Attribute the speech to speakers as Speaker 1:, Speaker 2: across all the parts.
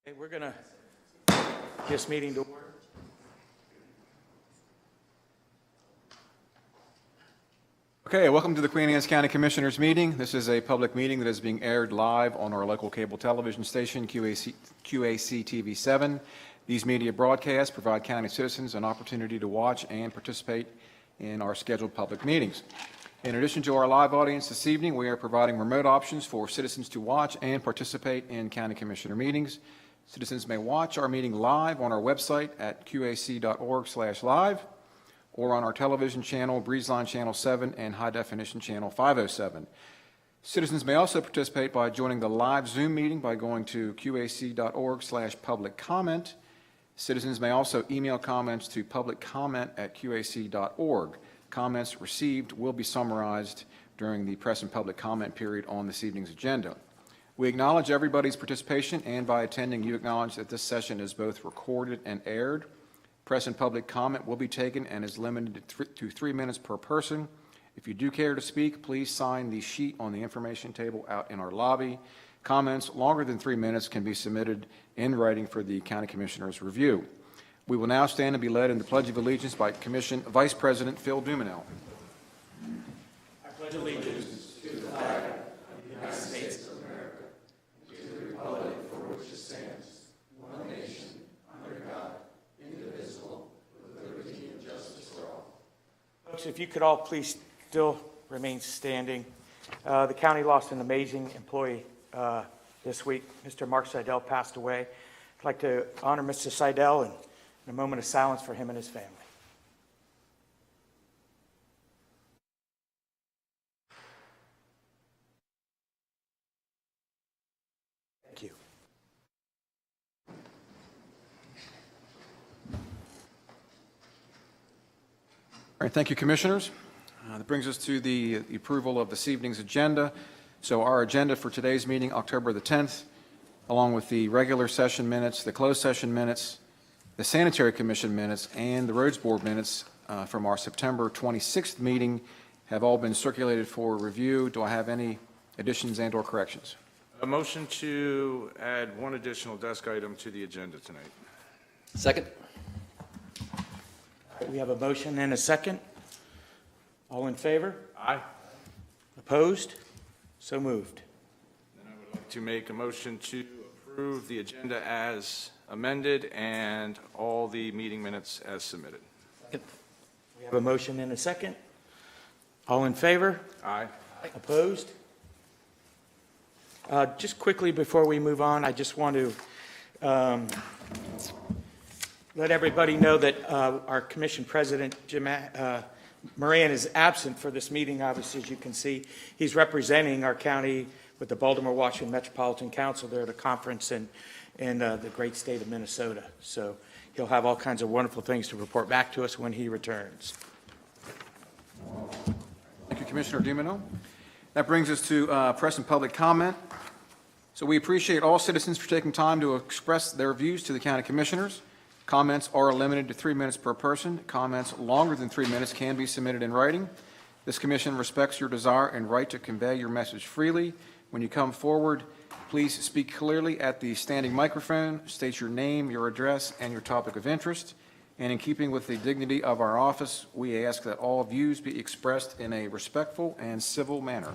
Speaker 1: Okay, we're going to this meeting to order.
Speaker 2: Okay, welcome to the Queen Anne's County Commissioners Meeting. This is a public meeting that is being aired live on our local cable television station, QAC TV 7. These media broadcasts provide county citizens an opportunity to watch and participate in our scheduled public meetings. In addition to our live audience this evening, we are providing remote options for citizens to watch and participate in county commissioner meetings. Citizens may watch our meeting live on our website at qac.org/live or on our television channel, Breezeline Channel 7 and High Definition Channel 507. Citizens may also participate by joining the live Zoom meeting by going to qac.org/public comment. Citizens may also email comments to publiccomment@qac.org. Comments received will be summarized during the press and public comment period on this evening's agenda. We acknowledge everybody's participation, and by attending, you acknowledge that this session is both recorded and aired. Press and public comment will be taken and is limited to 3 minutes per person. If you do care to speak, please sign the sheet on the information table out in our lobby. Comments longer than 3 minutes can be submitted in writing for the County Commissioners' review. We will now stand and be led in the Pledge of Allegiance by Commission Vice President Phil Dumanel.
Speaker 1: I pledge allegiance to the flag of the United States of America, to the republic for which it stands, one nation, under God, indivisible, with liberty and justice for all. Folks, if you could all please still remain standing. The county lost an amazing employee this week. Mr. Mark Seidel passed away. I'd like to honor Mr. Seidel and a moment of silence for him and his family. Thank you.
Speaker 2: All right, thank you, Commissioners. That brings us to the approval of this evening's agenda. So our agenda for today's meeting, October the 10th, along with the regular session minutes, the closed session minutes, the Sanitary Commission minutes, and the Roads Board minutes from our September 26th meeting have all been circulated for review. Do I have any additions and or corrections?
Speaker 3: A motion to add one additional desk item to the agenda tonight.
Speaker 4: Second.
Speaker 1: We have a motion and a second. All in favor?
Speaker 3: Aye.
Speaker 1: Opposed? So moved.
Speaker 3: Then I would like to make a motion to approve the agenda as amended and all the meeting minutes as submitted.
Speaker 1: We have a motion and a second. All in favor?
Speaker 3: Aye.
Speaker 1: Opposed? Just quickly before we move on, I just want to let everybody know that our commission president, Jim Moran, is absent for this meeting. Obviously, as you can see, he's representing our county with the Baltimore Washington Metropolitan Council. They're at a conference in
Speaker 4: in the great state of Minnesota. So he'll have all kinds of wonderful things to report back to us when he returns.
Speaker 2: Thank you, Commissioner Dumino. That brings us to press and public comment. So we appreciate all citizens for taking time to express their views to the county commissioners. Comments are limited to 3 minutes per person. Comments longer than 3 minutes can be submitted in writing. This commission respects your desire and right to convey your message freely. When you come forward, please speak clearly at the standing microphone, state your name, your address, and your topic of interest. And in keeping with the dignity of our office, we ask that all views be expressed in a respectful and civil manner.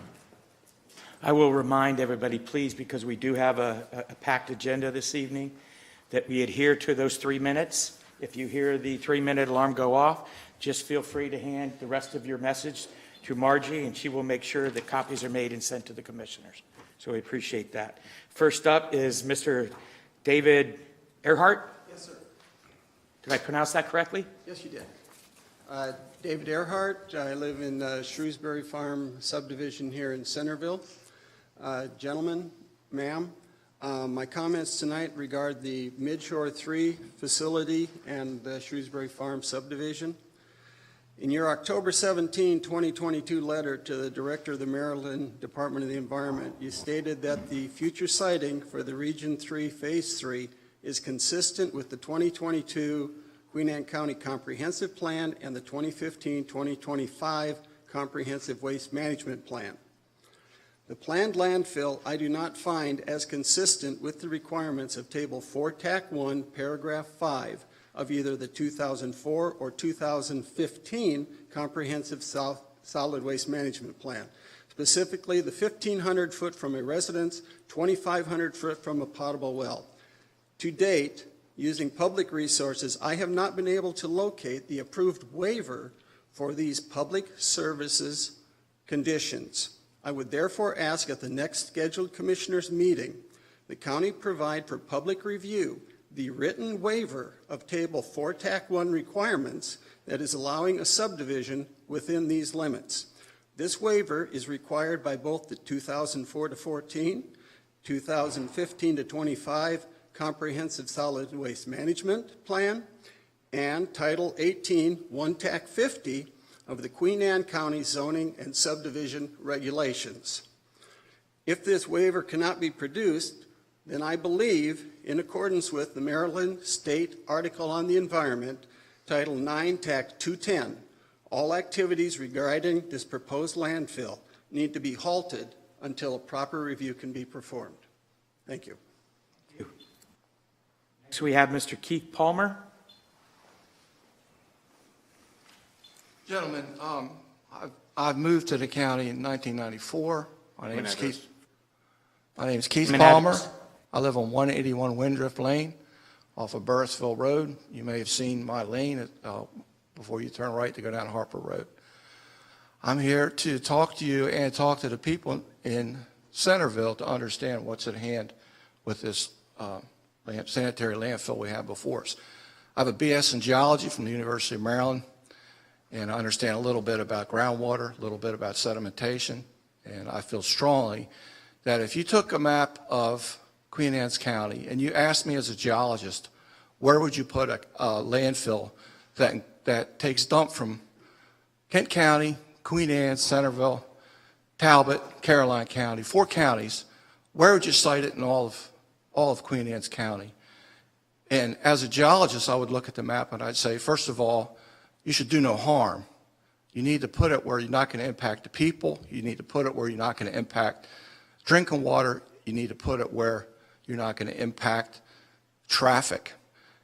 Speaker 4: I will remind everybody, please, because we do have a packed agenda this evening, that we adhere to those 3 minutes. If you hear the 3-minute alarm go off, just feel free to hand the rest of your message to Margie, and she will make sure that copies are made and sent to the commissioners. So we appreciate that. First up is Mr. David Earhart.
Speaker 5: Yes, sir.
Speaker 4: Did I pronounce that correctly?
Speaker 5: Yes, you did. David Earhart. I live in Shrewsbury Farm subdivision here in Centerville. Gentlemen, ma'am, my comments tonight regard the Midshore 3 facility and the Shrewsbury Farm subdivision. In your October 17, 2022 letter to the Director of the Maryland Department of the Environment, you stated that the future siting for the Region 3 Phase 3 is consistent with the 2022 Queen Anne County Comprehensive Plan and the 2015-2025 Comprehensive Waste Management Plan. The planned landfill I do not find as consistent with the requirements of Table 4, TAC 1, Paragraph 5 of either the 2004 or 2015 Comprehensive Solid Waste Management Plan. Specifically, the 1,500 foot from a residence, 2,500 foot from a potable well. To date, using public resources, I have not been able to locate the approved waiver for these public services conditions. I would therefore ask at the next scheduled commissioners meeting, the county provide for public review the written waiver of Table 4 TAC 1 requirements that is allowing a subdivision within these limits. This waiver is required by both the 2004-14, 2015-25 Comprehensive Solid Waste Management Plan, and Title 18, 1 TAC 50 of the Queen Anne County Zoning and Subdivision Regulations. If this waiver cannot be produced, then I believe, in accordance with the Maryland State Article on the Environment, Title 9, TAC 210, all activities regarding this proposed landfill need to be halted until a proper review can be performed. Thank you.
Speaker 4: Next, we have Mr. Keith Palmer.
Speaker 6: Gentlemen, I've moved to the county in 1994. My name is Keith Palmer. I live on 181 Windrift Lane off of Burrisville Road. You may have seen my lane before you turn right to go down Harper Road. I'm here to talk to you and talk to the people in Centerville to understand what's at hand with this sanitary landfill we have before us. I have a BS in geology from the University of Maryland, and I understand a little bit about groundwater, a little bit about sedimentation, and I feel strongly that if you took a map of Queen Anne's County and you asked me as a geologist, where would you put a landfill that takes dump from Kent County, Queen Anne, Centerville, Talbot, Caroline County, 4 counties, where would you site it in all of Queen Anne's County? And as a geologist, I would look at the map and I'd say, first of all, you should do no harm. You need to put it where you're not going to impact the people. You need to put it where you're not going to impact drinking water. You need to put it where you're not going to impact traffic.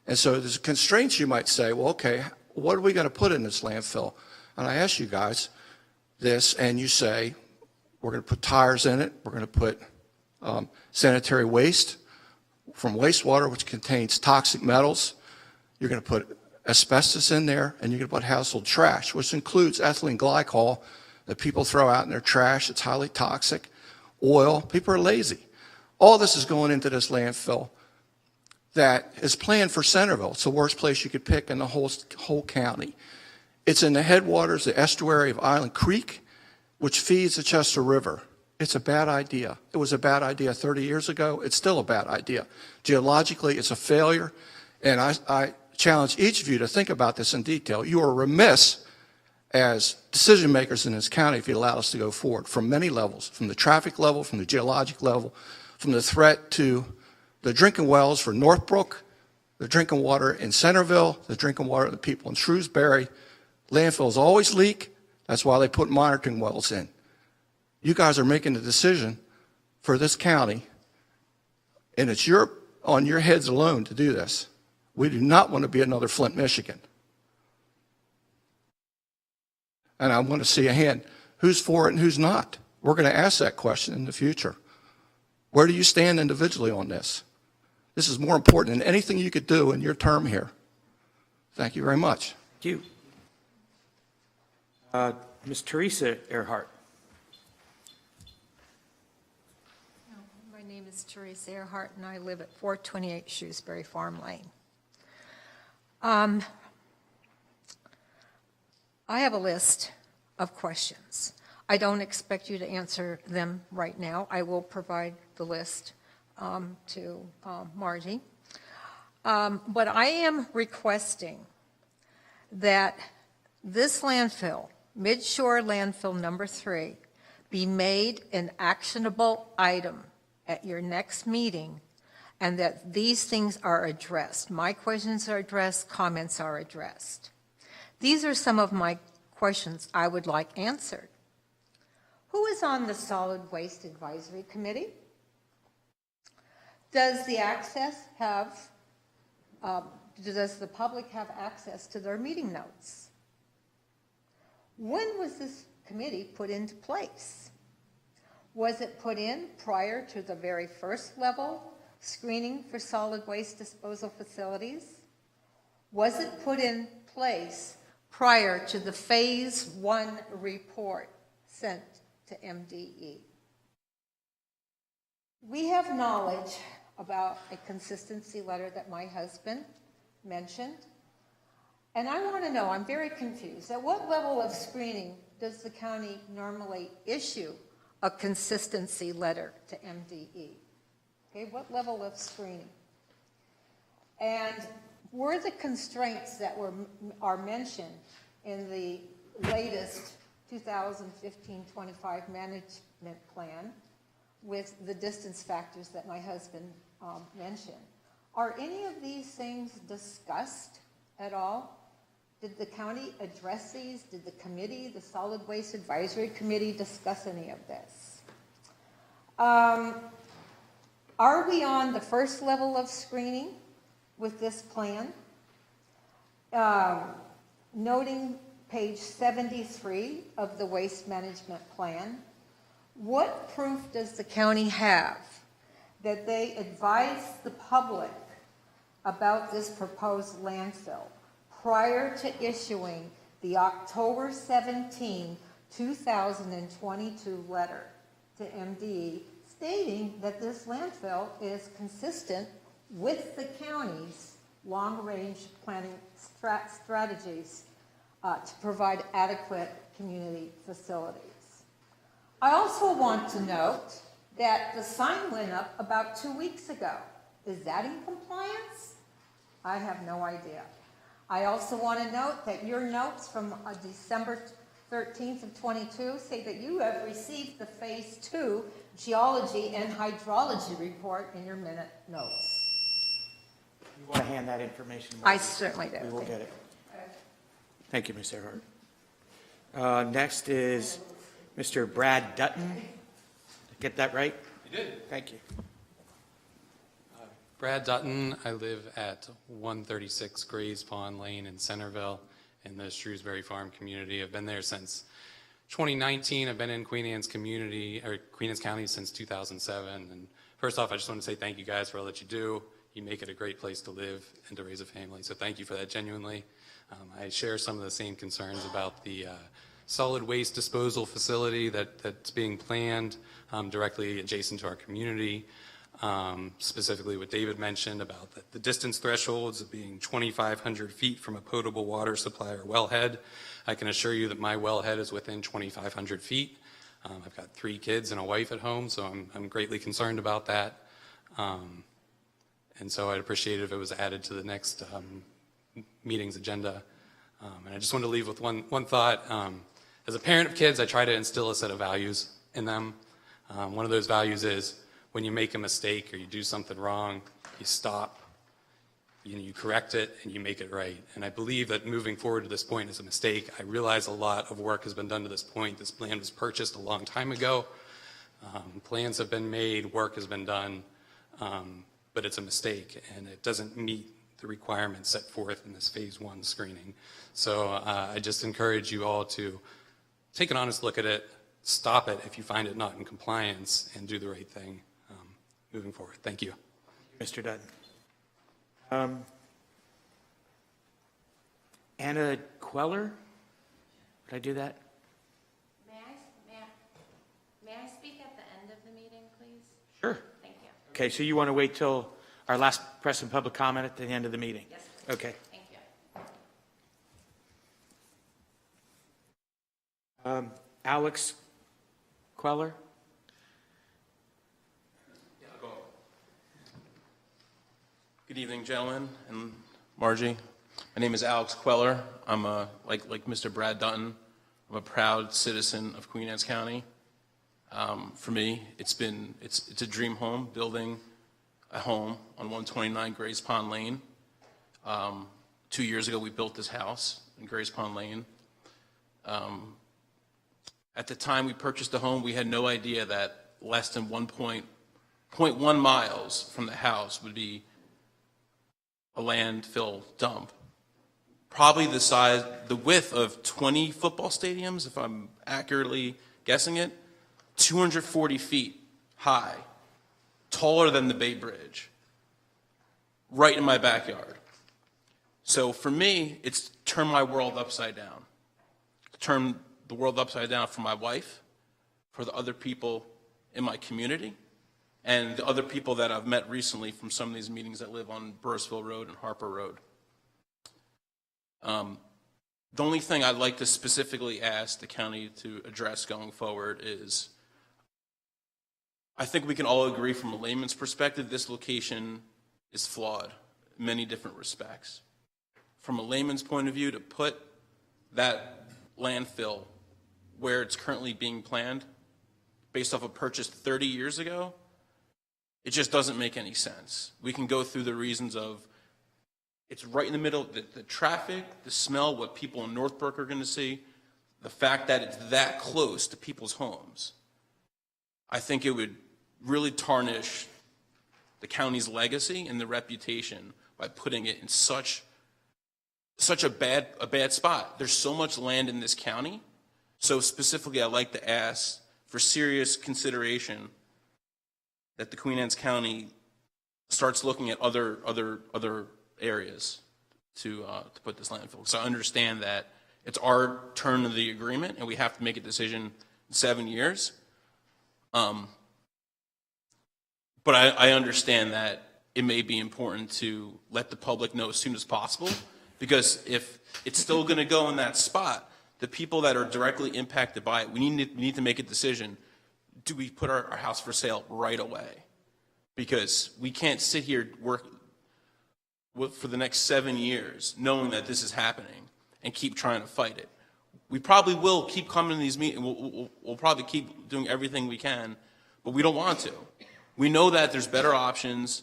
Speaker 6: And so there's constraints. You might say, well, okay, what are we going to put in this landfill? And I ask you guys this, and you say, we're going to put tires in it. We're going to put sanitary waste from wastewater, which contains toxic metals. You're going to put asbestos in there, and you're going to put household trash, which includes ethylene glycol that people throw out in their trash. It's highly toxic. Oil. People are lazy. All this is going into this landfill that is planned for Centerville. It's the worst place you could pick in the whole county. It's in the headwaters, the estuary of Island Creek, which feeds the Chester River. It's a bad idea. It was a bad idea 30 years ago. It's still a bad idea. Geologically, it's a failure, and I challenge each of you to think about this in detail. You are remiss as decision makers in this county if you allow us to go forward from many levels, from the traffic level, from the geologic level, from the threat to the drinking wells for Northbrook, the drinking water in Centerville, the drinking water of the people in Shrewsbury. Landfills always leak. That's why they put monitoring wells in. You guys are making a decision for this county, and it's on your heads alone to do this. We do not want to be another Flint, Michigan. And I want to see a hand. Who's for it and who's not? We're going to ask that question in the future. Where do you stand individually on this? This is more important than anything you could do in your term here. Thank you very much.
Speaker 4: Thank you. Ms. Teresa Earhart.
Speaker 7: My name is Teresa Earhart, and I live at 428 Shrewsbury Farm Lane. I have a list of questions. I don't expect you to answer them right now. I will provide the list to Margie. But I am requesting that this landfill, Midshore Landfill Number 3, be made an actionable item at your next meeting, and that these things are addressed. My questions are addressed, comments are addressed. These are some of my questions I would like answered. Who is on the Solid Waste Advisory Committee? Does the public have access to their meeting notes? When was this committee put into place? Was it put in prior to the very first level screening for solid waste disposal facilities? Was it put in place prior to the Phase 1 report sent to MDE? We have knowledge about a consistency letter that my husband mentioned, and I want to know, I'm very confused, at what level of screening does the county normally issue a consistency letter to MDE? Okay, what level of screening? And were the constraints that are mentioned in the latest 2015-25 management plan with the distance factors that my husband mentioned, are any of these things discussed at all? Did the county address these? Did the committee, the Solid Waste Advisory Committee, discuss any of this? Are we on the first level of screening with this plan? Noting page 73 of the Waste Management Plan, what proof does the county have that they advised the public about this proposed landfill prior to issuing the October 17, 2022 letter to MDE stating that this landfill is consistent with the county's long-range planning strategies to provide adequate community facilities? I also want to note that the sign went up about 2 weeks ago. Is that in compliance? I have no idea. I also want to note that your notes from December 13th of 22 say that you have received the Phase 2 geology and hydrology report in your minute notes.
Speaker 4: You want to hand that information?
Speaker 7: I certainly do.
Speaker 4: We will get it. Thank you, Ms. Earhart. Next is Mr. Brad Dutton. Did I get that right?
Speaker 8: You did.
Speaker 4: Thank you.
Speaker 8: Brad Dutton. I live at 136 Grays Pond Lane in Centerville in the Shrewsbury Farm community. I've been there since 2019. I've been in Queen Anne's County since 2007. And first off, I just want to say thank you guys for all that you do. You make it a great place to live and to raise a family. So thank you for that genuinely. I share some of the same concerns about the solid waste disposal facility that's being planned directly adjacent to our community. Specifically what David mentioned about the distance thresholds of being 2,500 feet from a potable water supply or wellhead. I can assure you that my wellhead is within 2,500 feet. I've got 3 kids and a wife at home, so I'm greatly concerned about that. And so I'd appreciate it if it was added to the next meeting's agenda. And I just wanted to leave with one thought. As a parent of kids, I try to instill a set of values in them. One of those values is when you make a mistake or you do something wrong, you stop, you correct it, and you make it right. And I believe that moving forward to this point is a mistake. I realize a lot of work has been done to this point. This land was purchased a long time ago. Plans have been made, work has been done, but it's a mistake, and it doesn't meet the requirements set forth in this phase 1 screening. So I just encourage you all to take an honest look at it, stop it if you find it not in compliance, and do the right thing moving forward. Thank you.
Speaker 4: Mr. Dutton. Anna Queller? Did I do that?
Speaker 9: May I speak at the end of the meeting, please?
Speaker 4: Sure.
Speaker 9: Thank you.
Speaker 4: Okay, so you want to wait till our last press and public comment at the end of the meeting?
Speaker 9: Yes, please.
Speaker 4: Okay.
Speaker 9: Thank you.
Speaker 4: Alex Queller?
Speaker 10: Good evening, gentlemen, and Margie. My name is Alex Queller. I'm like Mr. Brad Dutton. I'm a proud citizen of Queen Anne's County. For me, it's a dream home, building a home on 129 Grays Pond Lane. 2 years ago, we built this house in Grays Pond Lane. At the time we purchased the home, we had no idea that less than 1.1 miles from the house would be a landfill dump. Probably the width of 20 football stadiums, if I'm accurately guessing it, 240 feet high, taller than the Bay Bridge, right in my backyard. So for me, it's turned my world upside down. Turned the world upside down for my wife, for the other people in my community, and the other people that I've met recently from some of these meetings that live on Burrisville Road and Harper Road. The only thing I'd like to specifically ask the county to address going forward is, I think we can all agree from a layman's perspective, this location is flawed in many different respects. From a layman's point of view, to put that landfill where it's currently being planned, based off a purchase 30 years ago, it just doesn't make any sense. We can go through the reasons of it's right in the middle, the traffic, the smell, what people in Northbrook are going to see, the fact that it's that close to people's homes. I think it would really tarnish the county's legacy and the reputation by putting it in such a bad spot. There's so much land in this county. So specifically, I'd like to ask for serious consideration that the Queen Anne's County starts looking at other areas to put this landfill. So I understand that it's our turn of the agreement, and we have to make a decision in 7 years. But I understand that it may be important to let the public know as soon as possible, because if it's still going to go in that spot, the people that are directly impacted by it, we need to make a decision. Do we put our house for sale right away? Because we can't sit here work for the next 7 years knowing that this is happening and keep trying to fight it. We probably will keep coming to these meetings. We'll probably keep doing everything we can, but we don't want to. We know that there's better options.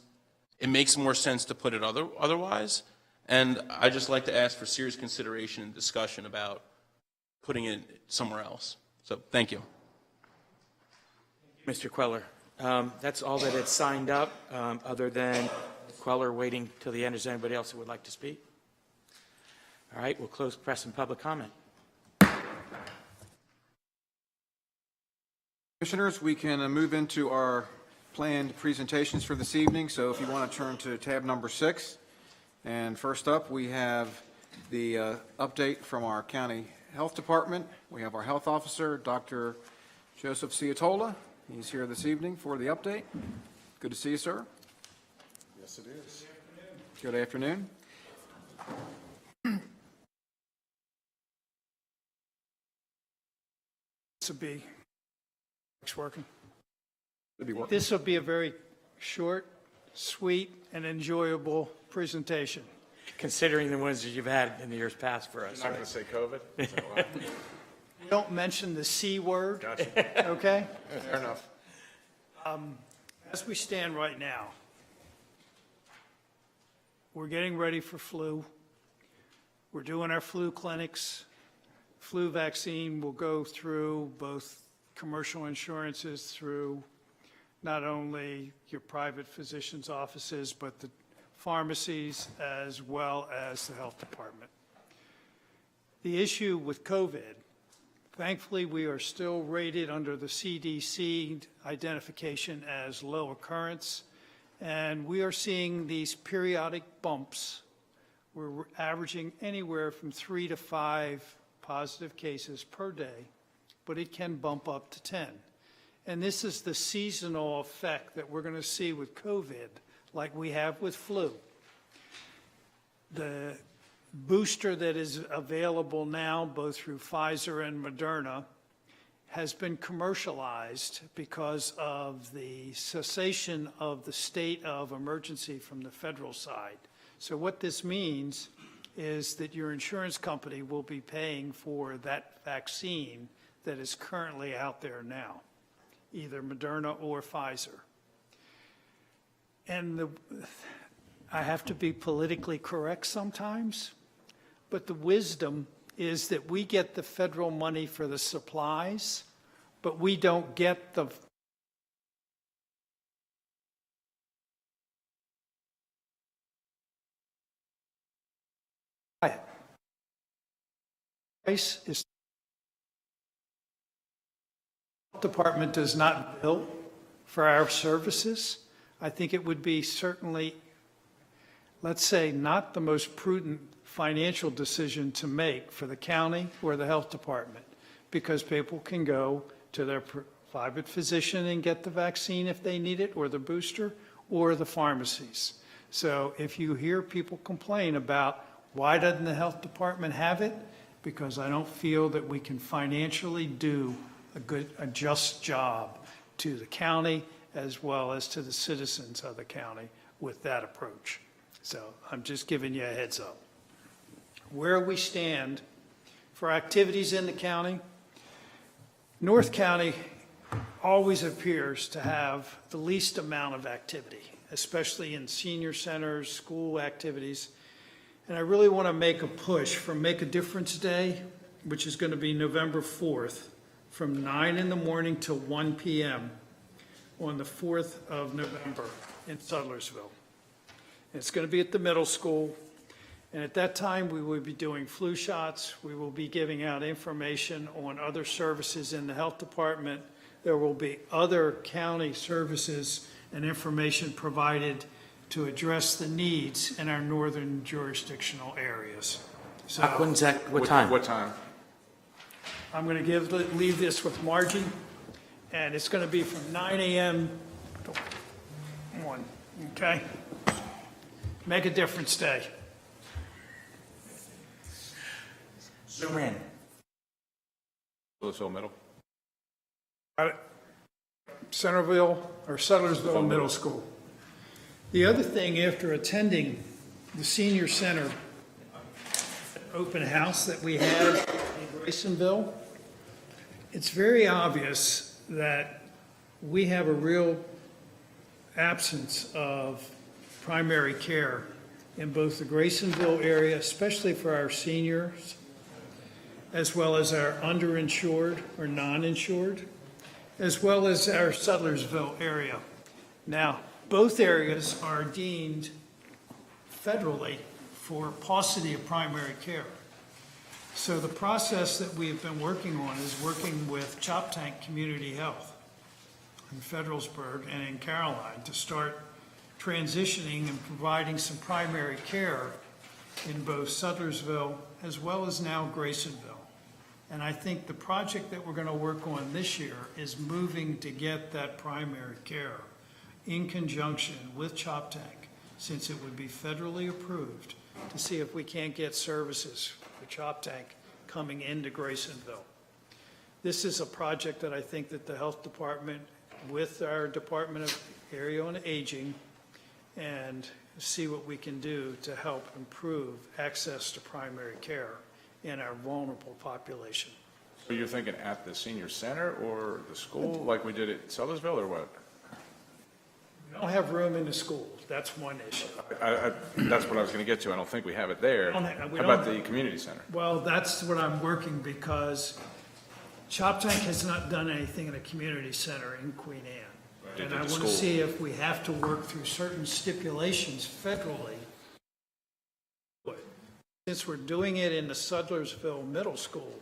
Speaker 10: It makes more sense to put it otherwise. And I just like to ask for serious consideration and discussion about putting it somewhere else. So thank you.
Speaker 4: Mr. Queller. That's all that had signed up, other than Queller waiting till the end. Is there anybody else that would like to speak? All right, we'll close press and public comment.
Speaker 2: Commissioners, we can move into our planned presentations for this evening. So if you want to turn to tab number 6. And first up, we have the update from our county health department. We have our health officer, Dr. Joseph Ciatola. He's here this evening for the update. Good to see you, sir.
Speaker 11: Yes, it is.
Speaker 2: Good afternoon.
Speaker 11: This would be
Speaker 12: It's working.
Speaker 2: Should be working.
Speaker 12: This will be a very short, sweet, and enjoyable presentation.
Speaker 4: Considering the ones that you've had in the years past for us.
Speaker 3: Not going to say COVID? Is that why?
Speaker 12: Don't mention the C word,
Speaker 3: Gotcha.
Speaker 12: okay?
Speaker 3: Fair enough.
Speaker 12: As we stand right now, we're getting ready for flu. We're doing our flu clinics. Flu vaccine will go through both commercial insurances, through not only your private physician's offices, but the pharmacies as well as the health department. The issue with COVID, thankfully, we are still rated under the CDC identification as low occurrence, and we are seeing these periodic bumps. We're averaging anywhere from 3 to 5 positive cases per day, but it can bump up to 10. And this is the seasonal effect that we're going to see with COVID, like we have with flu. The booster that is available now, both through Pfizer and Moderna, has been commercialized because of the cessation of the state of emergency from the federal side. So what this means is that your insurance company will be paying for that vaccine that is currently out there now, either Moderna or Pfizer. And I have to be politically correct sometimes, but the wisdom is that we get the federal money for the supplies, but we don't get the price is department does not bill for our services. I think it would be certainly, let's say, not the most prudent financial decision to make for the county or the health department, because people can go to their private physician and get the vaccine if they need it, or the booster, or the pharmacies. So if you hear people complain about why doesn't the health department have it, because I don't feel that we can financially do a just job to the county as well as to the citizens of the county with that approach. So I'm just giving you a heads up. Where we stand for activities in the county, North County always appears to have the least amount of activity, especially in senior centers, school activities. And I really want to make a push for Make a Difference Day, which is going to be November 4th, from 9 in the morning till 1 p.m. on the 4th of November in Sudlersville. It's going to be at the middle school. And at that time, we will be doing flu shots. We will be giving out information on other services in the health department. There will be other county services and information provided to address the needs in our northern jurisdictional areas. So
Speaker 4: When's that, what time?
Speaker 3: What time?
Speaker 12: I'm going to leave this with Margie, and it's going to be from 9 a.m. to 1, okay? Make a Difference Day.
Speaker 4: Zoom in.
Speaker 2: Louisville Middle.
Speaker 12: Centerville or Sudlersville Middle School. The other thing, after attending the senior center open house that we had in Graysonville, it's very obvious that we have a real absence of primary care in both the Graysonville area, especially for our seniors, as well as our underinsured or non-insured, as well as our Sudlersville area. Now, both areas are deemed federally for paucity of primary care. So the process that we've been working on is working with Chop Tank Community Health in Federalsburg and in Caroline to start transitioning and providing some primary care in both Sudlersville as well as now Graysonville. And I think the project that we're going to work on this year is moving to get that primary care in conjunction with Chop Tank, since it would be federally approved, to see if we can't get services for Chop Tank coming into Graysonville. This is a project that I think that the Health Department, with our Department of Area on Aging, and see what we can do to help improve access to primary care in our vulnerable population.
Speaker 3: So you're thinking at the senior center or the school, like we did at Sudlersville, or what?
Speaker 12: We don't have room in the schools. That's one issue.
Speaker 3: That's what I was going to get to. I don't think we have it there.
Speaker 12: We
Speaker 3: How
Speaker 12: don't-
Speaker 3: about the community center?
Speaker 12: Well, that's what I'm working, because Chop Tank has not done anything in a community center in Queen Anne.
Speaker 3: They
Speaker 12: And
Speaker 3: did
Speaker 12: I
Speaker 3: the
Speaker 12: want to
Speaker 3: school.
Speaker 12: see if we have to work through certain stipulations federally. Since we're doing it in the Sudlersville Middle School,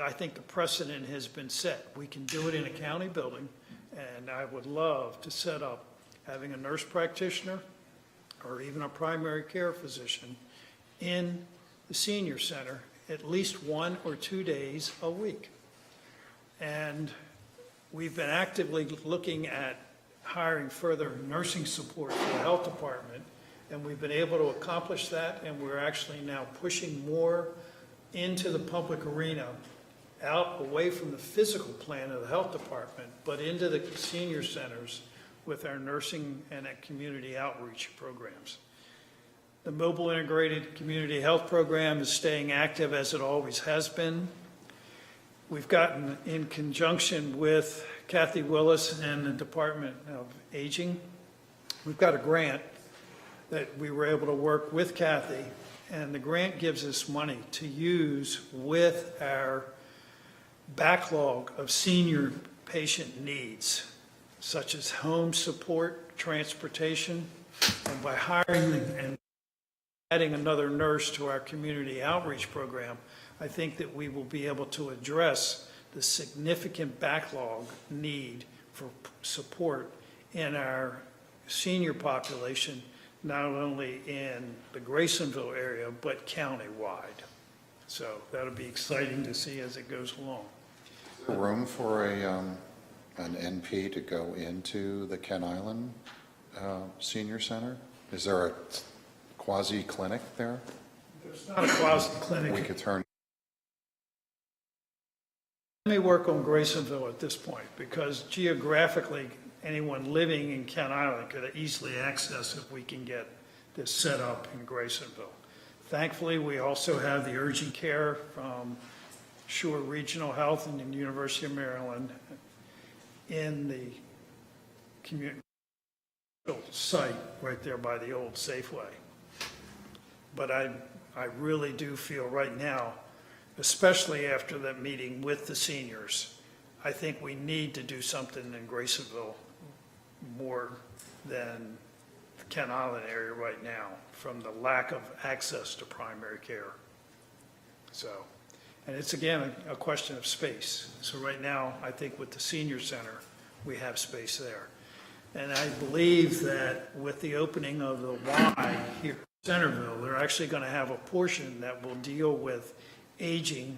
Speaker 12: I think the precedent has been set. We can do it in a county building, and I would love to set up having a nurse practitioner or even a primary care physician in the senior center at least 1 or 2 days a week. And we've been actively looking at hiring further nursing support for the health department, and we've been able to accomplish that, and we're actually now pushing more into the public arena, out away from the physical plan of the health department, but into the senior centers with our nursing and community outreach programs. The Mobile Integrated Community Health Program is staying active as it always has been. We've gotten, in conjunction with Kathy Willis and the Department of Aging, we've got a grant that we were able to work with Kathy, and the grant gives us money to use with our backlog of senior patient needs, such as home support, transportation, and by hiring and adding another nurse to our community outreach program, I think that we will be able to address the significant backlog need for support in our senior population, not only in the Graysonville area, but countywide. So that'll be exciting to see as it goes along.
Speaker 11: Room for an NP to go into the Ken Island Senior Center? Is there a quasi-clinic there?
Speaker 12: There's not a quasi-clinic.
Speaker 11: We could turn.
Speaker 12: Let me work on Graysonville at this point, because geographically, anyone living in Kent Island could easily access if we can get this set up in Graysonville. Thankfully, we also have the urgent care from Shore Regional Health and the University of Maryland in the community site right there by the old Safeway. But I really do feel right now, especially after that meeting with the seniors, I think we need to do something in Graysonville more than the Kent Island area right now, from the lack of access to primary care. So, and it's again a question of space. So right now, I think with the senior center, we have space there. And I believe that with the opening of the Y here in Centerville, they're actually going to have a portion that will deal with aging,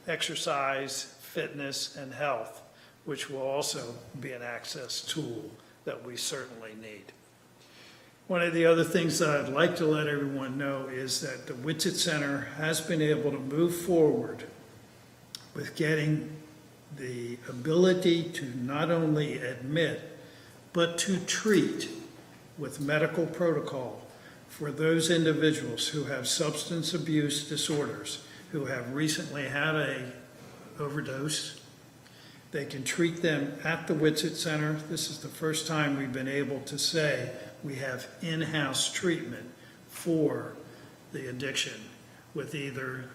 Speaker 12: exercise, fitness, and health, which will also be an access tool that we certainly need. One of the other things that I'd like to let everyone know is that the Whitsitt Center has been able to move forward with getting the ability to not only admit, but to treat with medical protocol for those individuals who have substance abuse disorders, who have recently had a overdose. They can treat them at the Whitsitt Center. This is the first time we've been able to say we have in-house treatment for the addiction with either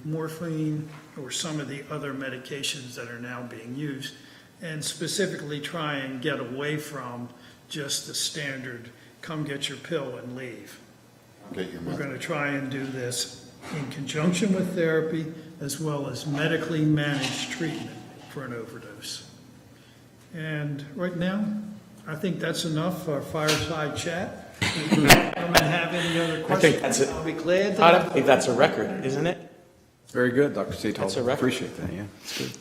Speaker 12: morphine or some of the other medications that are now being used, and specifically try and get away from just the standard, come get your pill and leave. We're going to try and do this in conjunction with therapy as well as medically managed treatment for an overdose. And right now, I think that's enough for our fireside chat. If you have any other questions,
Speaker 4: I think that's it.
Speaker 12: I'll be glad
Speaker 4: I
Speaker 12: to.
Speaker 4: believe that's a record, isn't it?
Speaker 2: Very good, Dr. Seattle.
Speaker 4: That's a record.
Speaker 2: Appreciate that, yeah. It's good.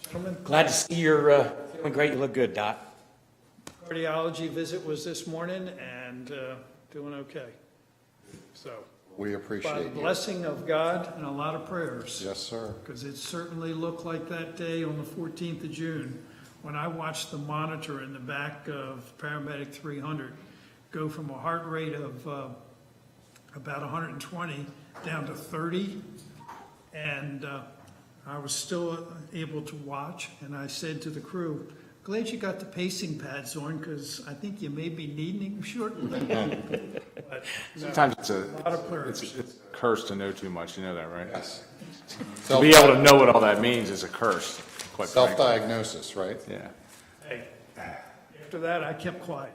Speaker 12: Gentlemen,
Speaker 4: Glad to see you're feeling great. You look good, Dot.
Speaker 12: cardiology visit was this morning and doing okay. So
Speaker 11: We
Speaker 12: by
Speaker 11: appreciate
Speaker 12: the
Speaker 11: you.
Speaker 12: blessing of God and a lot of prayers.
Speaker 11: Yes, sir.
Speaker 12: Because it certainly looked like that day on the 14th of June, when I watched the monitor in the back of paramedic 300 go from a heart rate of about 120 down to 30. And I was still able to watch, and I said to the crew, glad you got the pacing pads on, because I think you may be needing them shortly. But
Speaker 3: Sometimes it's a
Speaker 12: lot of prayers.
Speaker 3: it's a curse to know too much, you know that, right?
Speaker 11: Yes.
Speaker 3: To be able to know what all that means is a curse, quite frankly.
Speaker 11: Self-diagnosis, right?
Speaker 3: Yeah.
Speaker 12: Hey, after that, I kept quiet.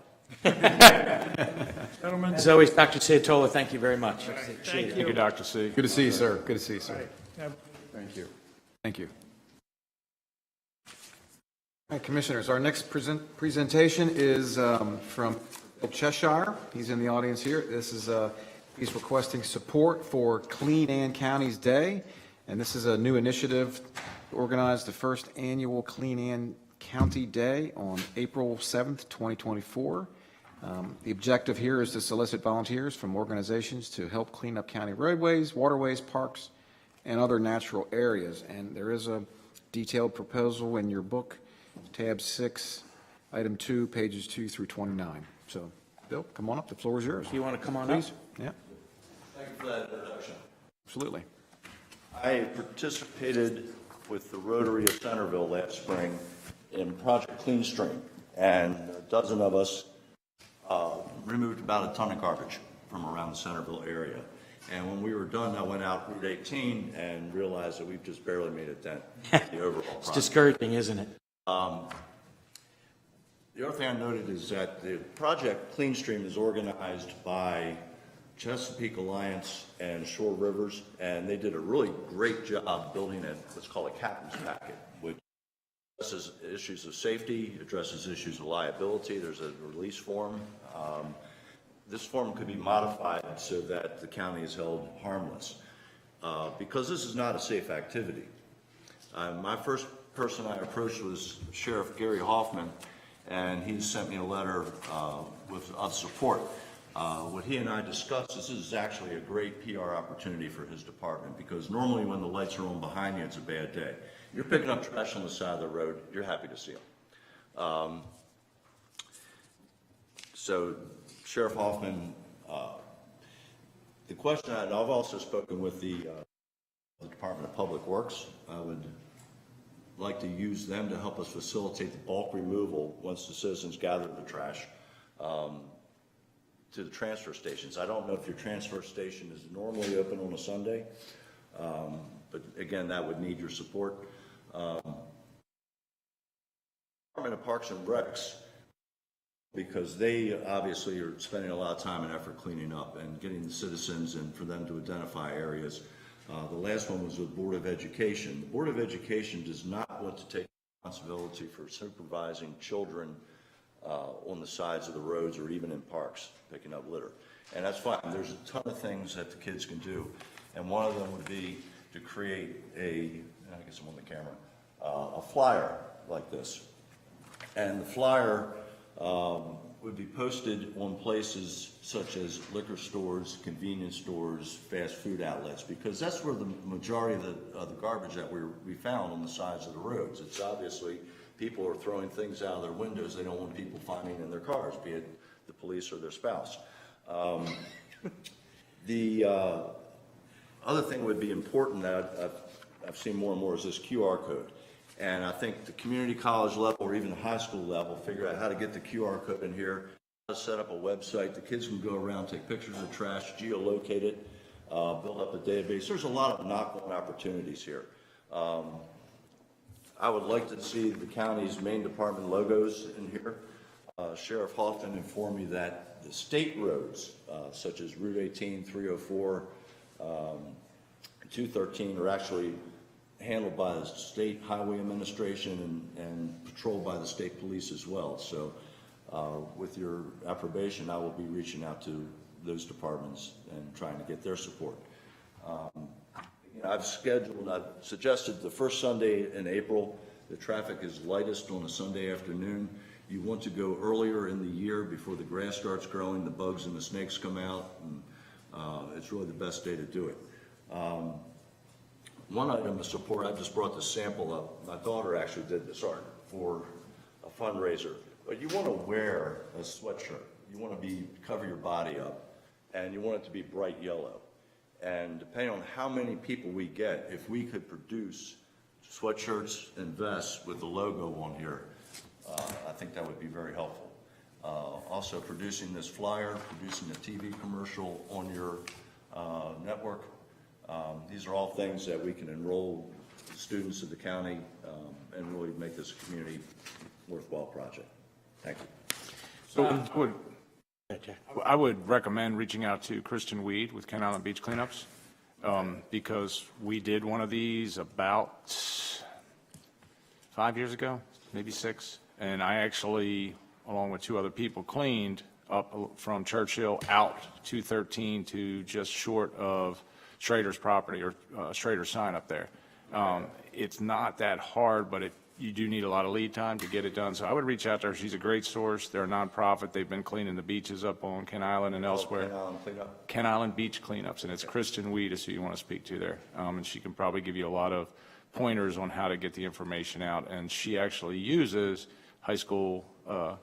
Speaker 12: Gentlemen,
Speaker 4: As always, Dr. Santola, thank you very much. Appreciate it.
Speaker 12: thank
Speaker 3: Thank you,
Speaker 12: you.
Speaker 3: Dr. C.
Speaker 2: Good to see you, sir. Good to see you,
Speaker 12: All
Speaker 2: sir.
Speaker 12: right, have-
Speaker 11: Thank you.
Speaker 2: Thank you. All right, Commissioners, our next presentation is from Bill Cheshire. He's in the audience here. This is, he's requesting support for Clean Anne County's Day, and this is a new initiative to organize the first annual Clean Anne County Day on April 7th, 2024. The objective here is to solicit volunteers from organizations to help clean up county roadways, waterways, parks, and other natural areas. And there is a detailed proposal in your book, tab 6, item 2, pages 2 through 29. So, Bill, come on up. The floor is yours.
Speaker 4: Do you want to come on up?
Speaker 2: Please. Yeah,
Speaker 13: Thank you for that introduction.
Speaker 2: absolutely.
Speaker 13: I participated with the Rotary of Centerville last spring in Project Clean Stream, and a dozen of us removed about a ton of garbage from around the Centerville area. And when we were done, I went out Route 18 and realized that we've just barely made a dent in the overall
Speaker 4: It's
Speaker 13: project.
Speaker 4: discouraging, isn't it?
Speaker 13: The other thing I noted is that the project Clean Stream is organized by Chesapeake Alliance and Shore Rivers, and they did a really great job building what's called a captain's packet, which addresses issues of safety, addresses issues of liability. There's a release form. This form could be modified so that the county is held harmless, because this is not a safe activity. My first person I approached was Sheriff Gary Hoffman, and he sent me a letter of support. What he and I discussed, this is actually a great PR opportunity for his department, because normally when the lights are on behind you, it's a bad day. You're picking up trash on the side of the road, you're happy to see them. So Sheriff Hoffman, the question, and I've also spoken with the Department of Public Works. I would like to use them to help us facilitate the bulk removal once the citizens gather the trash to the transfer stations. I don't know if your transfer station is normally open on a Sunday, but again, that would need your support. Department of Parks and Recs, because they obviously are spending a lot of time and effort cleaning up and getting the citizens and for them to identify areas. The last one was with Board of Education. The Board of Education does not want to take responsibility for supervising children on the sides of the roads or even in parks, picking up litter. And that's fine. There's a ton of things that the kids can do. And one of them would be to create I guess I'm on the camera, a flyer like this. And the flyer would be posted on places such as liquor stores, convenience stores, fast food outlets, because that's where the majority of the garbage that we found on the sides of the roads. It's obviously people are throwing things out of their windows they don't want people finding in their cars, be it the police or their spouse. The other thing would be important that I've seen more and more is this QR code. And I think the community college level or even the high school level figure out how to get the QR code in here, how to set up a website. The kids can go around, take pictures of the trash, geolocate it, build up a database. There's a lot of knock-on opportunities here. I would like to see the county's main department logos in here. Sheriff Hoffman informed me that the state roads, such as Route 18, 304, 213, are actually handled by the State Highway Administration and patrolled by the state police as well. So with your approbation, I will be reaching out to those departments and trying to get their support. I've suggested the first Sunday in April. The traffic is lightest on a Sunday afternoon. You want to go earlier in the year before the grass starts growing, the bugs and the snakes come out, and It's really the best day to do it. One item of support, I just brought this sample up. My daughter actually did this art for a fundraiser. But you want to wear a sweatshirt. You want to cover your body up, and you want it to be bright yellow. And depending on how many people we get, if we could produce sweatshirts and vests with the logo on here, I think that would be very helpful. Also, producing this flyer, producing a TV commercial on your network. These are all things that we can enroll students of the county and really make this a community worthwhile project. Thank you.
Speaker 3: So I would recommend reaching out to Kristen Weed with Kent Island Beach Cleanups, because we did one of these about 5 years ago, maybe 6, and I actually, along with 2 other people, cleaned up from Churchill out 213 to just short of Schrader's property, or Schrader's sign up there. It's not that hard, but you do need a lot of lead time to get it done. So I would reach out to her. She's a great source. They're a nonprofit. They've been cleaning the beaches up on Kent Island and elsewhere.
Speaker 13: Kent Island Cleanup.
Speaker 3: Kent Island Beach Cleanups, and it's Kristen Weed is who you want to speak to there. And she can probably give you a lot of pointers on how to get the information out. And she actually uses high school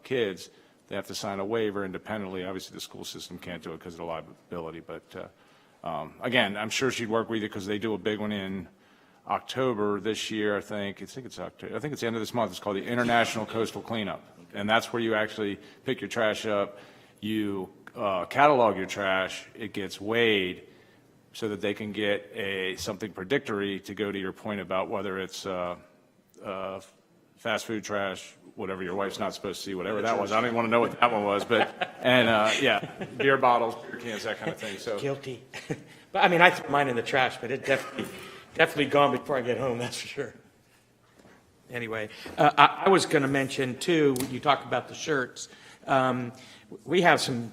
Speaker 3: kids. They have to sign a waiver independently. Obviously, the school system can't do it because of the liability. But again, I'm sure she'd work with you because they do a big one in October this year, I think it's October. I think it's the end of this month. It's called the International Coastal Cleanup, and that's where you actually pick your trash up, you catalog your trash, it gets weighed, so that they can get something predictory to go to your point about whether it's fast food trash, whatever your wife's not supposed to see, whatever that was. I don't even want to know what that one was, but yeah, beer bottles, beer cans, that kind of thing. So
Speaker 4: Guilty. But I mean, I threw mine in the trash, but it definitely gone before I get home, that's for sure. Anyway, I was going to mention too, you talk about the shirts. We have some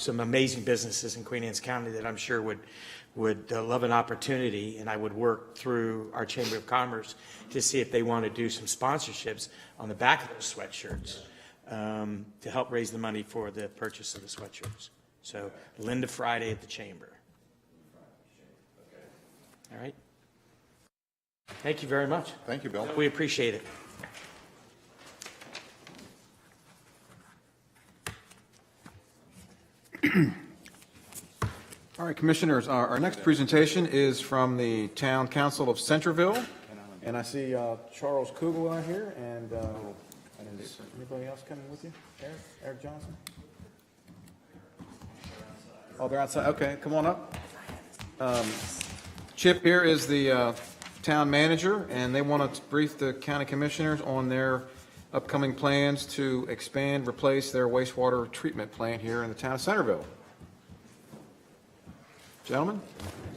Speaker 4: amazing businesses in Queen Anne's County that I'm sure would love an opportunity, and I would work through our Chamber of Commerce to see if they want to do some sponsorships on the back of those sweatshirts to help raise the money for the purchase of the sweatshirts. So Linda Friday at the Chamber. All right. Thank you very much.
Speaker 11: Thank you, Bill.
Speaker 4: We appreciate it.
Speaker 2: All right, Commissioners, our next presentation is from the Town Council of Centerville, and I see Charles Kugel out here, and anybody else coming with you? Eric Johnson? Oh, they're outside. Okay, come on up. Chip here is the town manager, and they want to brief the county commissioners on their upcoming plans to expand, replace their wastewater treatment plant here in the town of Centerville. Gentlemen?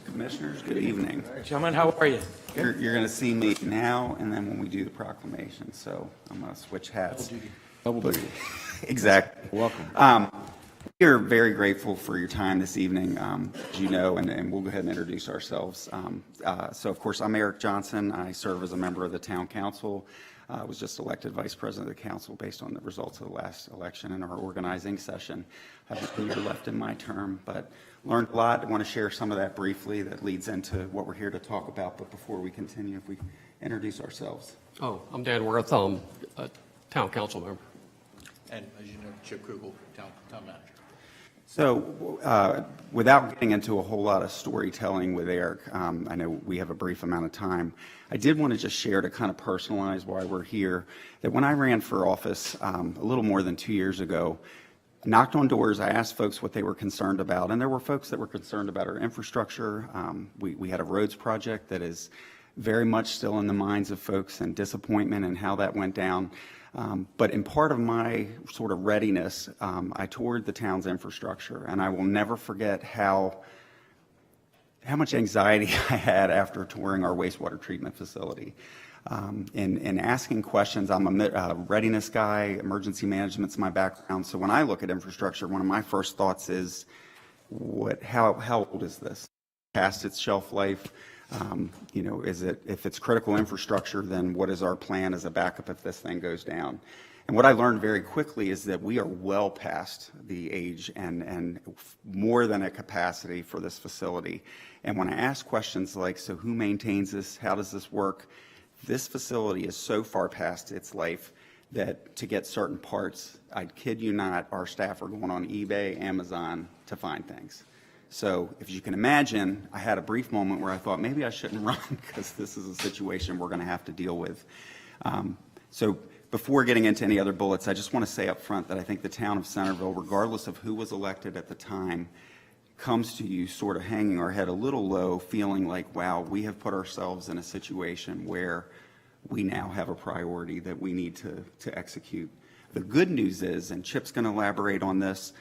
Speaker 14: Commissioners, good evening.
Speaker 4: Gentlemen, how are you?
Speaker 14: You're going to see me now and then when we do the proclamation, so I'm going to switch hats.
Speaker 2: Double duty.
Speaker 14: Exactly.
Speaker 2: Welcome.
Speaker 14: We are very grateful for your time this evening, as you know, and we'll go ahead and introduce ourselves. So, of course, I'm Eric Johnson. I serve as a member of the Town Council. I was just elected Vice President of the Council based on the results of the last election and our organizing session. I have a year left in my term, but learned a lot. I want to share some of that briefly that leads into what we're here to talk about. But before we continue, if we introduce ourselves.
Speaker 15: Oh, I'm Dan Worth, I'm a Town Council member.
Speaker 16: And as you know, Chip Krugel, Town Manager.
Speaker 14: So without getting into a whole lot of storytelling with Eric, I know we have a brief amount of time. I did want to just share to kind of personalize why we're here, that when I ran for office a little more than 2 years ago, knocked on doors, I asked folks what they were concerned about, and there were folks that were concerned about our infrastructure. We had a roads project that is very much still in the minds of folks, and disappointment in how that went down. But in part of my sort of readiness, I toured the town's infrastructure, and I will never forget how much anxiety I had after touring our wastewater treatment facility. And asking questions. I'm a readiness guy, emergency management's my background, so when I look at infrastructure, one of my first thoughts is, how old is this? Past its shelf life? If it's critical infrastructure, then what is our plan as a backup if this thing goes down? And what I learned very quickly is that we are well past the age and more than a capacity for this facility. And when I ask questions like, so who maintains this? How does this work? This facility is so far past its life that to get certain parts, I kid you not, our staff are going on eBay, Amazon to find things. So if you can imagine, I had a brief moment where I thought maybe I shouldn't run because this is a situation we're going to have to deal with. So before getting into any other bullets, I just want to say up front that I think the town of Centerville, regardless of who was elected at the time, comes to you sort of hanging our head a little low, feeling like, wow, we have put ourselves in a situation where we now have a priority that we need to execute. The good news is, and Chip's going to elaborate on this,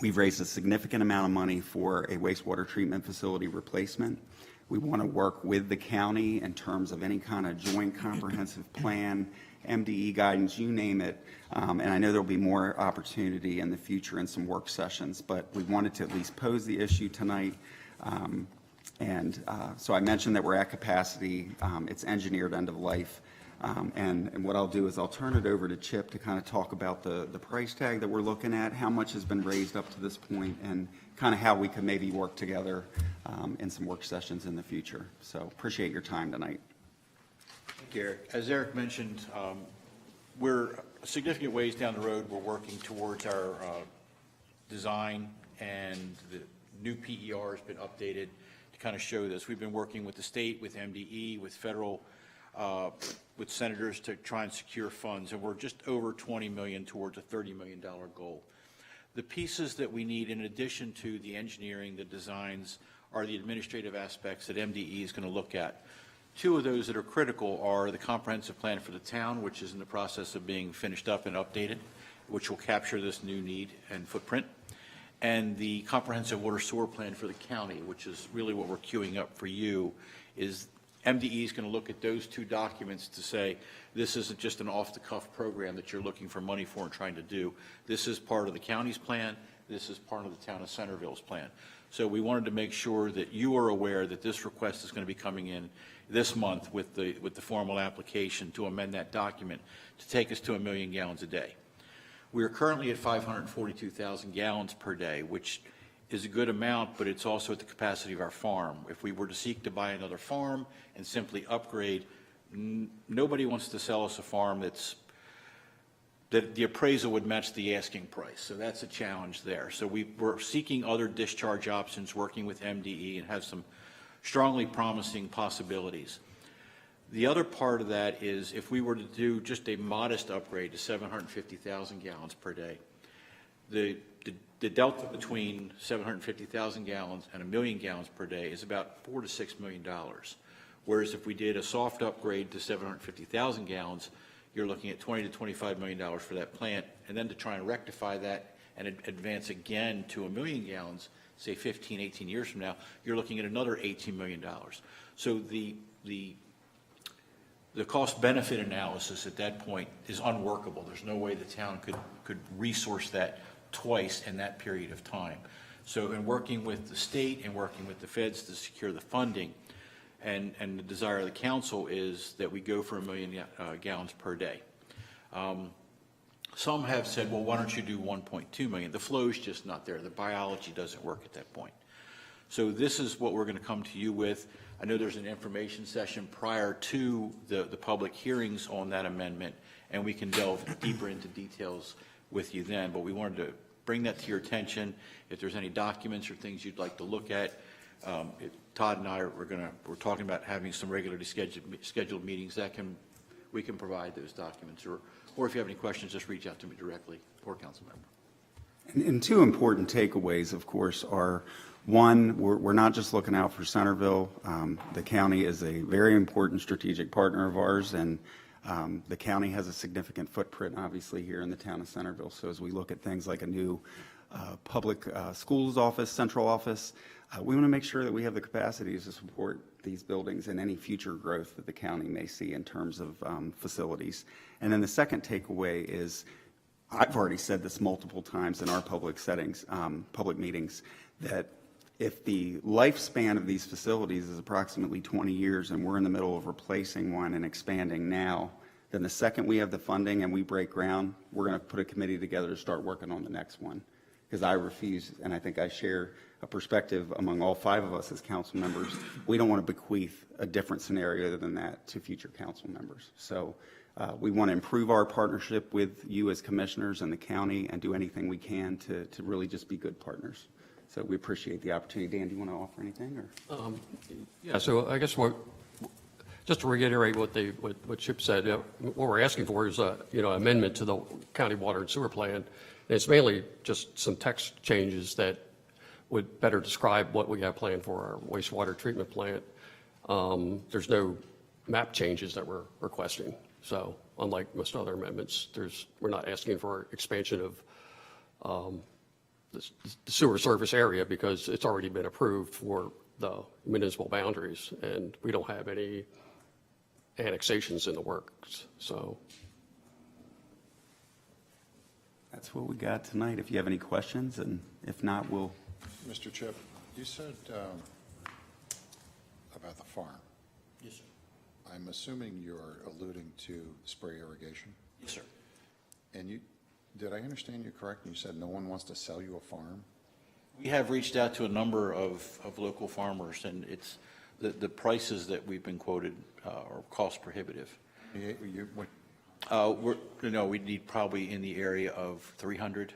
Speaker 14: we've raised a significant amount of money for a wastewater treatment facility replacement. We want to work with the county in terms of any kind of joint comprehensive plan, MDE guidance, you name it. And I know there'll be more opportunity in the future in some work sessions, but we wanted to at least pose the issue tonight. So I mentioned that we're at capacity. It's engineered end of life. And what I'll do is I'll turn it over to Chip to kind of talk about the price tag that we're looking at, how much has been raised up to this point, and kind of how we could maybe work together in some work sessions in the future. So appreciate your time tonight.
Speaker 16: Thank you, Eric. As Eric mentioned, we're significant ways down the road. We're working towards our design, and the new PER has been updated to kind of show this. We've been working with the state, with MDE, with federal, with senators to try and secure funds, and we're just over $20 million towards a $30 million goal. The pieces that we need, in addition to the engineering, the designs, are the administrative aspects that MDE is going to look at. Two of those that are critical are the comprehensive plan for the town, which is in the process of being finished up and updated, which will capture this new need and footprint, and the comprehensive water sewer plan for the county, which is really what we're queuing up for you. Is MDE is going to look at those two documents to say, this isn't just an off-the-cuff program that you're looking for money for and trying to do. This is part of the county's plan. This is part of the town of Centerville's plan. So we wanted to make sure that you are aware that this request is going to be coming in this month with the formal application to amend that document to take us to 1 million gallons a day. We are currently at 542,000 gallons per day, which is a good amount, but it's also at the capacity of our farm. If we were to seek to buy another farm and simply upgrade, nobody wants to sell us a farm that the appraisal would match the asking price. So that's a challenge there. So we're seeking other discharge options, working with MDE, and have some strongly promising possibilities. The other part of that is if we were to do just a modest upgrade to 750,000 gallons per day, the delta between 750,000 gallons and 1 million gallons per day is about $4 to $6 million. Whereas if we did a soft upgrade to 750,000 gallons, you're looking at $20 to $25 million for that plant. And then to try and rectify that and advance again to 1 million gallons, say 15, 18 years from now, you're looking at another $18 million. So the cost-benefit analysis at that point is unworkable. There's no way the town could resource that twice in that period of time. So in working with the state and working with the feds to secure the funding, and the desire of the council is that we go for 1 million gallons per day. Some have said, well, why don't you do 1.2 million? The flow's just not there. The biology doesn't work at that point. So this is what we're going to come to you with. I know there's an information session prior to the public hearings on that amendment, and we can delve deeper into details with you then, but we wanted to bring that to your attention. If there's any documents or things you'd like to look at, Todd and I we're talking about having some regularly scheduled meetings we can provide those documents, or if you have any questions, just reach out to me directly or council member.
Speaker 14: And two important takeaways, of course, are one, we're not just looking out for Centerville. The county is a very important strategic partner of ours, and the county has a significant footprint, obviously, here in the town of Centerville. So as we look at things like a new public schools office, central office, we want to make sure that we have the capacities to support these buildings and any future growth that the county may see in terms of facilities. And then the second takeaway is, I've already said this multiple times in our public settings, public meetings, that if the lifespan of these facilities is approximately 20 years and we're in the middle of replacing one and expanding now, Then the second we have the funding and we break ground, we're going to put a committee together to start working on the next one. Because I refuse, and I think I share a perspective among all 5 of us as council members, we don't want to bequeath a different scenario than that to future council members. So we want to improve our partnership with you as commissioners and the county and do anything we can to really just be good partners. So we appreciate the opportunity. Dan, do you want to offer anything? Or?
Speaker 15: Yeah, so I guess just to reiterate what Chip said, what we're asking for is amendment to the county water and sewer plan. And it's mainly just some text changes that would better describe what we have planned for our wastewater treatment plant. There's no map changes that we're requesting. So unlike most other amendments, we're not asking for expansion of the sewer service area because it's already been approved for the municipal boundaries, and we don't have any annexations in the works. So
Speaker 14: That's what we got tonight. If you have any questions, and if not, we'll.
Speaker 11: Mr. Chip, you said about the farm.
Speaker 16: Yes, sir.
Speaker 11: I'm assuming you're alluding to spray irrigation?
Speaker 16: Yes, sir.
Speaker 11: And did I understand you correctly? You said no one wants to sell you a farm?
Speaker 16: We have reached out to a number of local farmers, and it's the prices that we've been quoted are cost prohibitive. We'd need probably in the area of 300.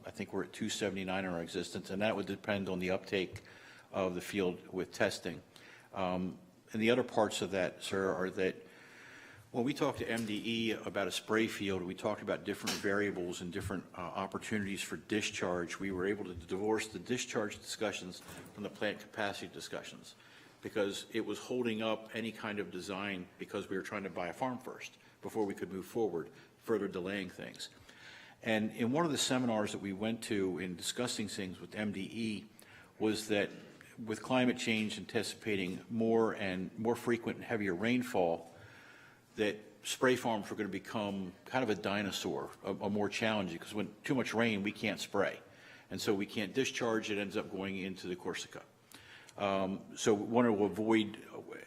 Speaker 16: I think we're at 279 in our existence, and that would depend on the uptake of the field with testing. And the other parts of that, sir, are that when we talked to MDE about a spray field, we talked about different variables and different opportunities for discharge. We were able to divorce the discharge discussions from the plant capacity discussions because it was holding up any kind of design because we were trying to buy a farm first before we could move forward, further delaying things. And in one of the seminars that we went to in discussing things with MDE was that with climate change anticipating more and more frequent and heavier rainfall, that spray farms were going to become kind of a dinosaur, a more challenging, because when too much rain, we can't spray. And so we can't discharge, it ends up going into the Corsica. So we want to avoid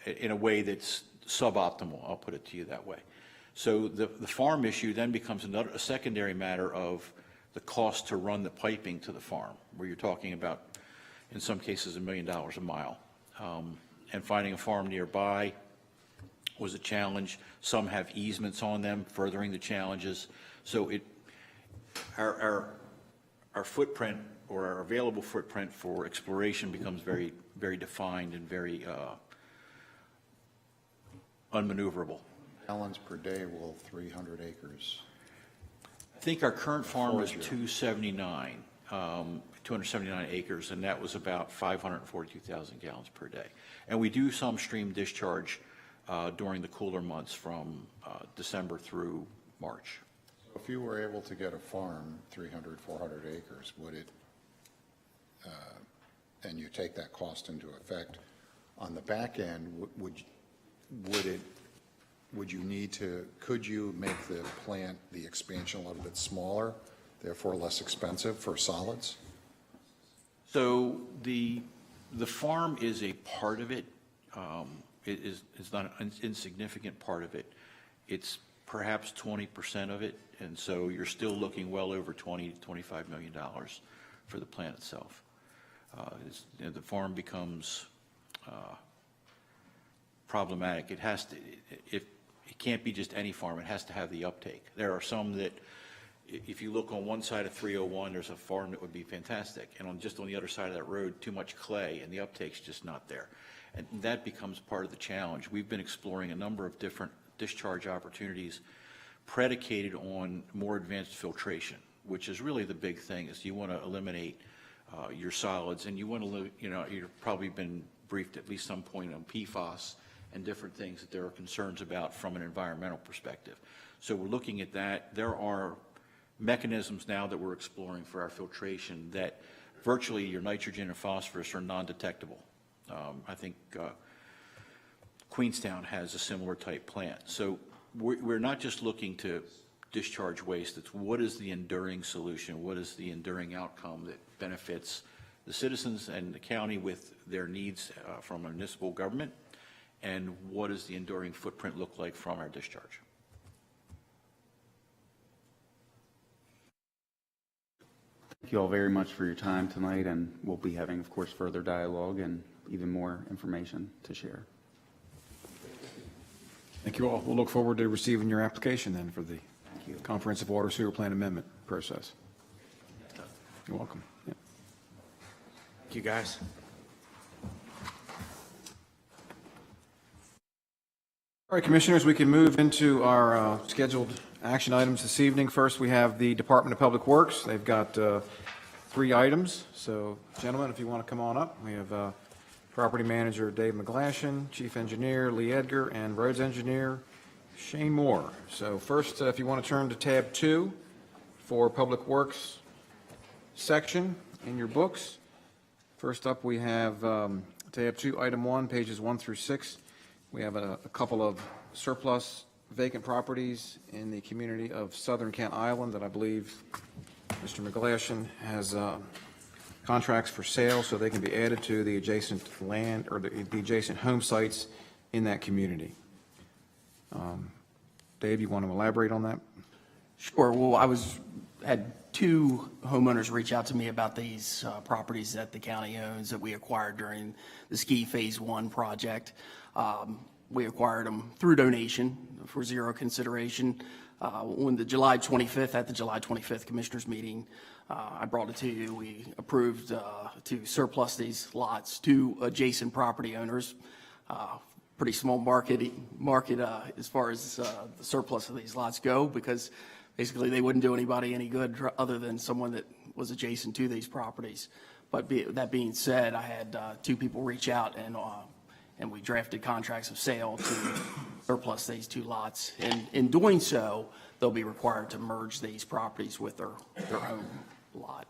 Speaker 16: in a way that's suboptimal, I'll put it to you that way. So the farm issue then becomes a secondary matter of the cost to run the piping to the farm, where you're talking about, in some cases, $1 million a mile. And finding a farm nearby was a challenge. Some have easements on them, furthering the challenges. So our footprint, or our available footprint for exploration, becomes very, very defined and very unmaneuverable.
Speaker 11: Gallons per day will 300 acres.
Speaker 16: I think our current farm is 279 acres, and that was about 542,000 gallons per day. And we do some stream discharge during the cooler months from December through March.
Speaker 11: So if you were able to get a farm, 300, 400 acres, would it, and you take that cost into effect, on the back end, would you need to, could you make the plant, the expansion a little bit smaller, therefore less expensive for solids?
Speaker 16: So the farm is a part of it. It is not an insignificant part of it. It's perhaps 20% of it, and so you're still looking well over $20 to $25 million for the plant itself. The farm becomes problematic. It has to, it can't be just any farm. It has to have the uptake. There are some that, if you look on one side of 301, there's a farm that would be fantastic, and just on the other side of that road, too much clay, and the uptake's just not there. And that becomes part of the challenge. We've been exploring a number of different discharge opportunities predicated on more advanced filtration, which is really the big thing, is you want to eliminate your solids, and you want to, you've probably been briefed at least some point on PFAS and different things that there are concerns about from an environmental perspective. So we're looking at that. There are mechanisms now that we're exploring for our filtration that virtually your nitrogen and phosphorus are non-detectable. I think Queenstown has a similar type plant. So we're not just looking to discharge waste. It's what is the enduring solution? What is the enduring outcome that benefits the citizens and the county with their needs from a municipal government? And what does the enduring footprint look like from our discharge?
Speaker 14: Thank you all very much for your time tonight, and we'll be having, of course, further dialogue and even more information to share.
Speaker 2: Thank you all. We'll look forward to receiving your application then for the comprehensive water sewer plan amendment process. You're welcome. Yeah.
Speaker 4: Thank you, guys.
Speaker 2: All right, Commissioners, we can move into our scheduled action items this evening. First, we have the Department of Public Works. They've got 3 items. So, gentlemen, if you want to come on up. We have Property Manager Dave McGlashan, Chief Engineer Lee Edgar, and Roads Engineer Shane Moore. So first, if you want to turn to tab 2 for Public Works section in your books. First up, we have tab 2, item 1, pages 1 through 6. We have a couple of surplus vacant properties in the community of Southern Kent Island that I believe Mr. McGlashan has contracts for sale, so they can be added to the adjacent land or the adjacent home sites in that community. Dave, you want to elaborate on that?
Speaker 17: Sure. Well, had 2 homeowners reach out to me about these properties that the county owns that we acquired during the Ski Phase 1 project. We acquired them through donation for 0 consideration. On the July 25th, at the July 25th Commissioners Meeting, I brought it to you. We approved to surplus these lots to adjacent property owners. Pretty small market as far as the surplus of these lots go, because basically they wouldn't do anybody any good other than someone that was adjacent to these properties. But that being said, I had 2 people reach out, and we drafted contracts of sale to surplus these 2 lots. And in doing so, they'll be required to merge these properties with their home lot.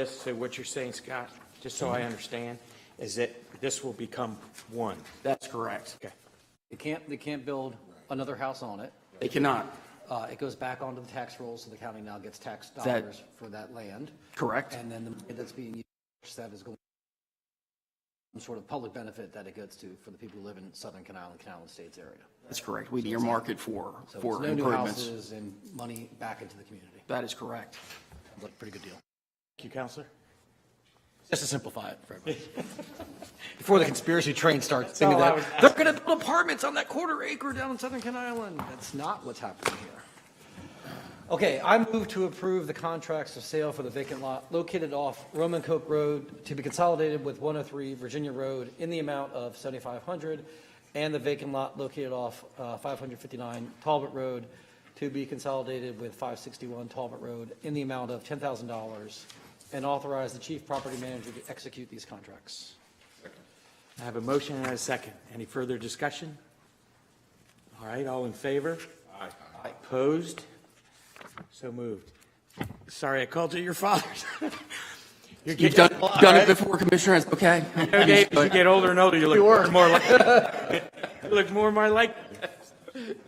Speaker 4: So what you're saying, Scott, just so I understand, is that this will become one?
Speaker 17: That's correct.
Speaker 4: Okay.
Speaker 18: They can't build another house on it.
Speaker 17: They cannot.
Speaker 18: It goes back onto the tax rolls, so the county now gets tax dollars for that land.
Speaker 17: Correct.
Speaker 18: And then the money that's being used, that is going some sort of public benefit that it goes to for the people who live in Southern Kent Island, Canal States area.
Speaker 17: That's correct. We'd earmark it for
Speaker 18: So it's no new
Speaker 17: improvements.
Speaker 18: houses and money back into the community.
Speaker 17: That is correct.
Speaker 18: Like, pretty good deal.
Speaker 4: Thank you, Counselor.
Speaker 18: Just to simplify it for everybody. Before the conspiracy train starts thinking that they're going to build apartments on that 1/4 acre down in Southern Kent Island. That's not what's happening here. Okay, I move to approve the contracts of sale for the vacant lot located off Roman Coke Road to be consolidated with 103 Virginia Road in the amount of $7,500, and the vacant lot located off 559 Talbot Road to be consolidated with 561 Talbot Road in the amount of $10,000, and authorize the chief property manager to execute these contracts.
Speaker 4: I have a motion and a second. Any further discussion? All right, all in favor? Aye. Opposed? So moved. Sorry, I called you your father's.
Speaker 17: You've done it before, Commissioner. It's okay.
Speaker 4: Okay, as you get older and older, you look more like you look more and more like.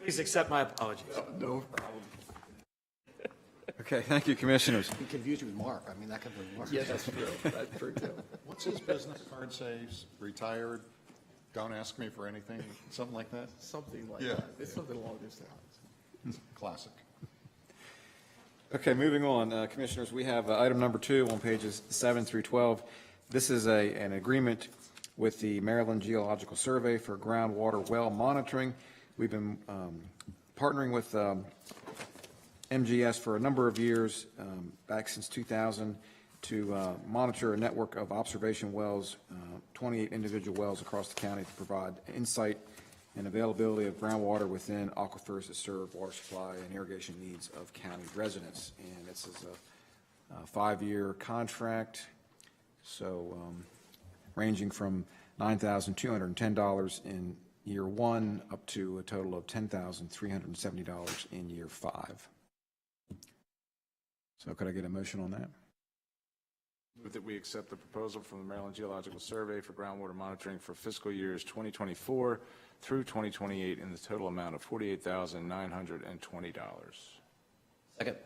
Speaker 4: Please accept my apologies.
Speaker 17: No problem.
Speaker 2: Okay, thank you, Commissioners.
Speaker 18: He confused you with Mark. I mean, that could be Mark.
Speaker 11: Yeah, that's true. That's true, too. What's his business card say? Retired, don't ask me for anything, something like that?
Speaker 6: Something like
Speaker 11: Yeah.
Speaker 6: that. It's something along those lines.
Speaker 11: Classic.
Speaker 2: Okay, moving on, Commissioners, we have item number 2 on pages 7 through 12. This is an agreement with the Maryland Geological Survey for groundwater well monitoring. We've been partnering with MGS for a number of years, back since 2000, to monitor a network of observation wells, 28 individual wells across the county to provide insight and availability of groundwater within aquifers that serve water supply and irrigation needs of county residents. And this is a 5-year contract, so ranging from $9,210 in year 1 up to a total of $10,370 in year 5. So could I get a motion on that?
Speaker 3: Move that we accept the proposal from the Maryland Geological Survey for groundwater monitoring for fiscal years 2024 through 2028 in the total amount of $48,920.
Speaker 18: Second.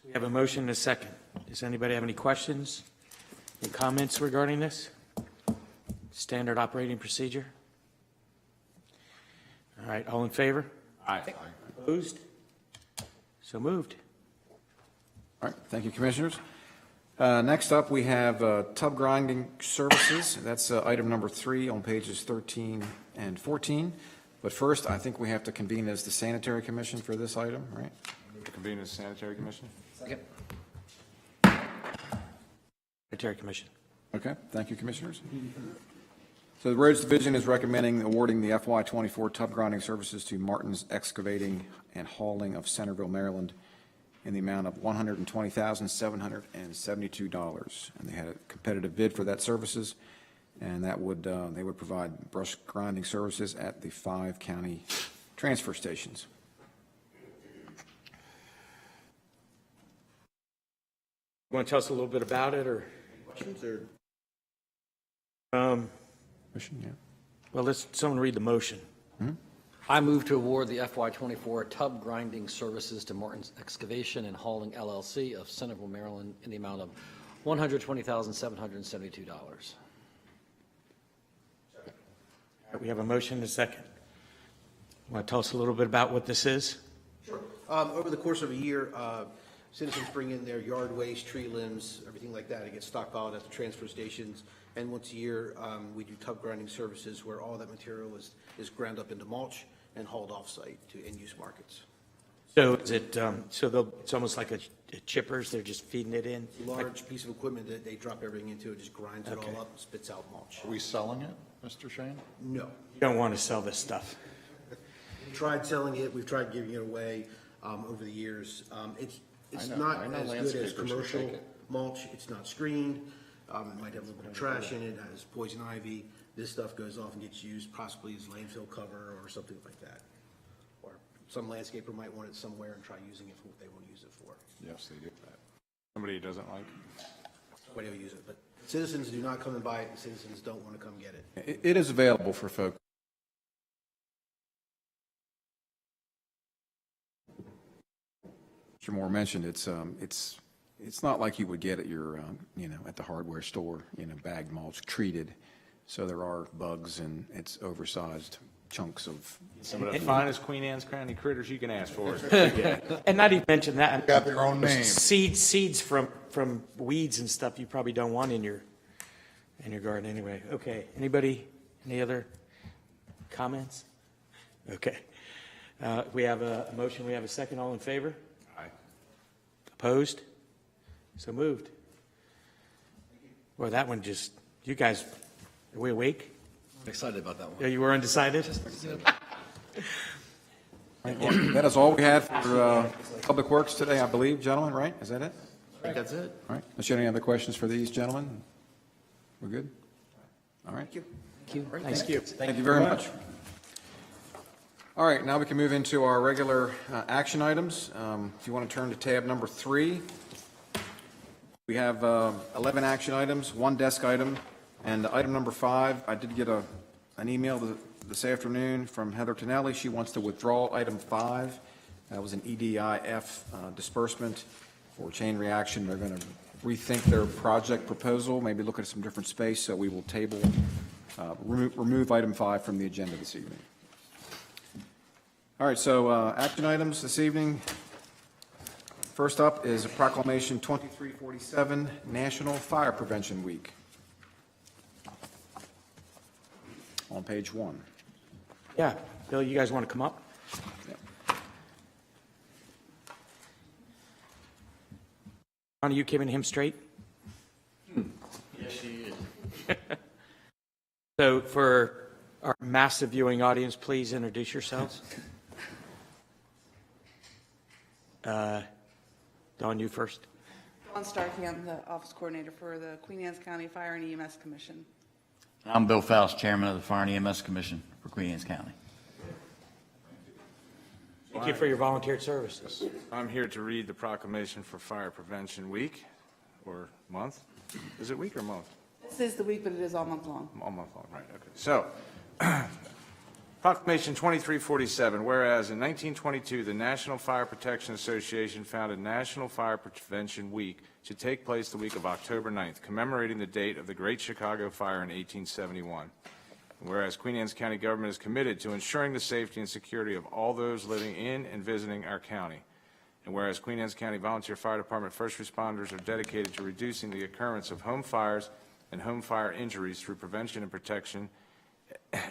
Speaker 4: We have a motion and a second. Does anybody have any questions, any comments regarding this? Standard operating procedure? All right, all in favor?
Speaker 3: Aye.
Speaker 4: Opposed? So moved.
Speaker 2: All right, thank you, Commissioners. Next up, we have tub grinding services. That's item number 3 on pages 13 and 14. But first, I think we have to convene as the Sanitary Commission for this item, right?
Speaker 3: Move to convene as Sanitary Commission.
Speaker 18: Second.
Speaker 4: Sanitary Commission.
Speaker 2: Okay, thank you, Commissioners. So the Roads Division is recommending awarding the FY24 tub grinding services to Martin's Excavating and Hauling of Centerville, Maryland, in the amount of $120,772. And they had a competitive bid for that services, and that would they would provide brush grinding services at the 5 county transfer stations.
Speaker 4: You want to tell us a little bit about it, or?
Speaker 18: Questions or?
Speaker 2: Motion, yeah.
Speaker 4: Well, someone read the motion.
Speaker 18: I move to award the FY24 tub grinding services to Martin's Excavation and Hauling LLC of Centerville, Maryland, in the amount of $120,772.
Speaker 4: We have a motion and a second. Want to tell us a little bit about what this is?
Speaker 19: Sure. Over the course of a year, citizens bring in their yard waste, tree limbs, everything like that. It gets stockpiled at the transfer stations. And once a year, we do tub grinding services where all that material is ground up into mulch and hauled off-site to end-use markets.
Speaker 4: So is it, it's almost like a chippers, they're just feeding it in?
Speaker 19: Large piece of equipment that they drop everything into, it just grinds it all up and spits out mulch.
Speaker 11: Are we selling it, Mr. Shane?
Speaker 19: No.
Speaker 4: You don't want to sell this stuff.
Speaker 19: We tried selling it, we've tried giving it away over the years. It's
Speaker 11: I
Speaker 19: not
Speaker 11: know
Speaker 19: as good as
Speaker 11: landscapers will
Speaker 19: commercial
Speaker 11: take it.
Speaker 19: mulch. It's not screened. It might have a little bit of trash in it, it has poison ivy. This stuff goes off and gets used possibly as landfill cover or something like that. Or some landscaper might want it somewhere and try using it for what they want to use it for.
Speaker 3: Yes, they do that. Somebody who doesn't like.
Speaker 19: Somebody will use it, but citizens do not come and buy it, and citizens don't want to come get it.
Speaker 2: It is available for folks. Mr. Moore mentioned it's not like you would get at your at the hardware store, bagged mulch treated. So there are bugs and it's oversized chunks of
Speaker 3: Some of the finest Queen Anne's County critters you can ask for.
Speaker 4: And not even mention that.
Speaker 11: Got their own name.
Speaker 4: Seeds from weeds and stuff you probably don't want in your garden anyway. Okay, anybody, any other comments? Okay. We have a motion, we have a second, all in favor?
Speaker 3: Aye.
Speaker 4: Opposed? So moved. Well, that one just, you guys, are we awake?
Speaker 18: I'm excited about that one.
Speaker 4: Yeah, you were undecided?
Speaker 2: That is all we had for Public Works today, I believe, gentlemen, right? Is that it?
Speaker 18: I think that's it.
Speaker 2: All right. Unless you have any other questions for these gentlemen? We're good? All right.
Speaker 18: Thank you.
Speaker 4: Thank you.
Speaker 2: Thank you very much. All right, now we can move into our regular action items. If you want to turn to tab number 3, we have 11 action items, 1 desk item, and item number 5, I did get an email this afternoon from Heather Tonelli. She wants to withdraw item 5. That was an EDIF disbursement for chain reaction. They're going to rethink their project proposal, maybe look at some different space, so we will table, remove item 5 from the agenda this evening. All right, so action items this evening. First up is a proclamation 2347, National Fire Prevention Week. On page 1.
Speaker 4: Yeah, Bill, you guys want to come up? Are you keeping him straight?
Speaker 18: Yes, she is.
Speaker 4: So for our massive viewing audience, please introduce yourselves. Dawn, you first.
Speaker 20: Dawn Starkey, I'm the office coordinator for the Queen Anne's County Fire and EMS Commission.
Speaker 21: I'm Bill Faust, Chairman of the Fire and EMS Commission for Queen Anne's County.
Speaker 4: Thank you for your volunteered services.
Speaker 3: I'm here to read the proclamation for Fire Prevention Week, or month. Is it week or month?
Speaker 20: This is the week, but it is all month long.
Speaker 3: All month long, right, okay. So, Proclamation 2347, whereas in 1922, the National Fire Protection Association founded National Fire Prevention Week to take place the week of October 9th, commemorating the date of the Great Chicago Fire in 1871. And whereas Queen Anne's County government is committed to ensuring the safety and security of all those living in and visiting our county. And whereas Queen Anne's County Volunteer Fire Department first responders are dedicated to reducing the occurrence of home fires and home fire injuries through prevention and protection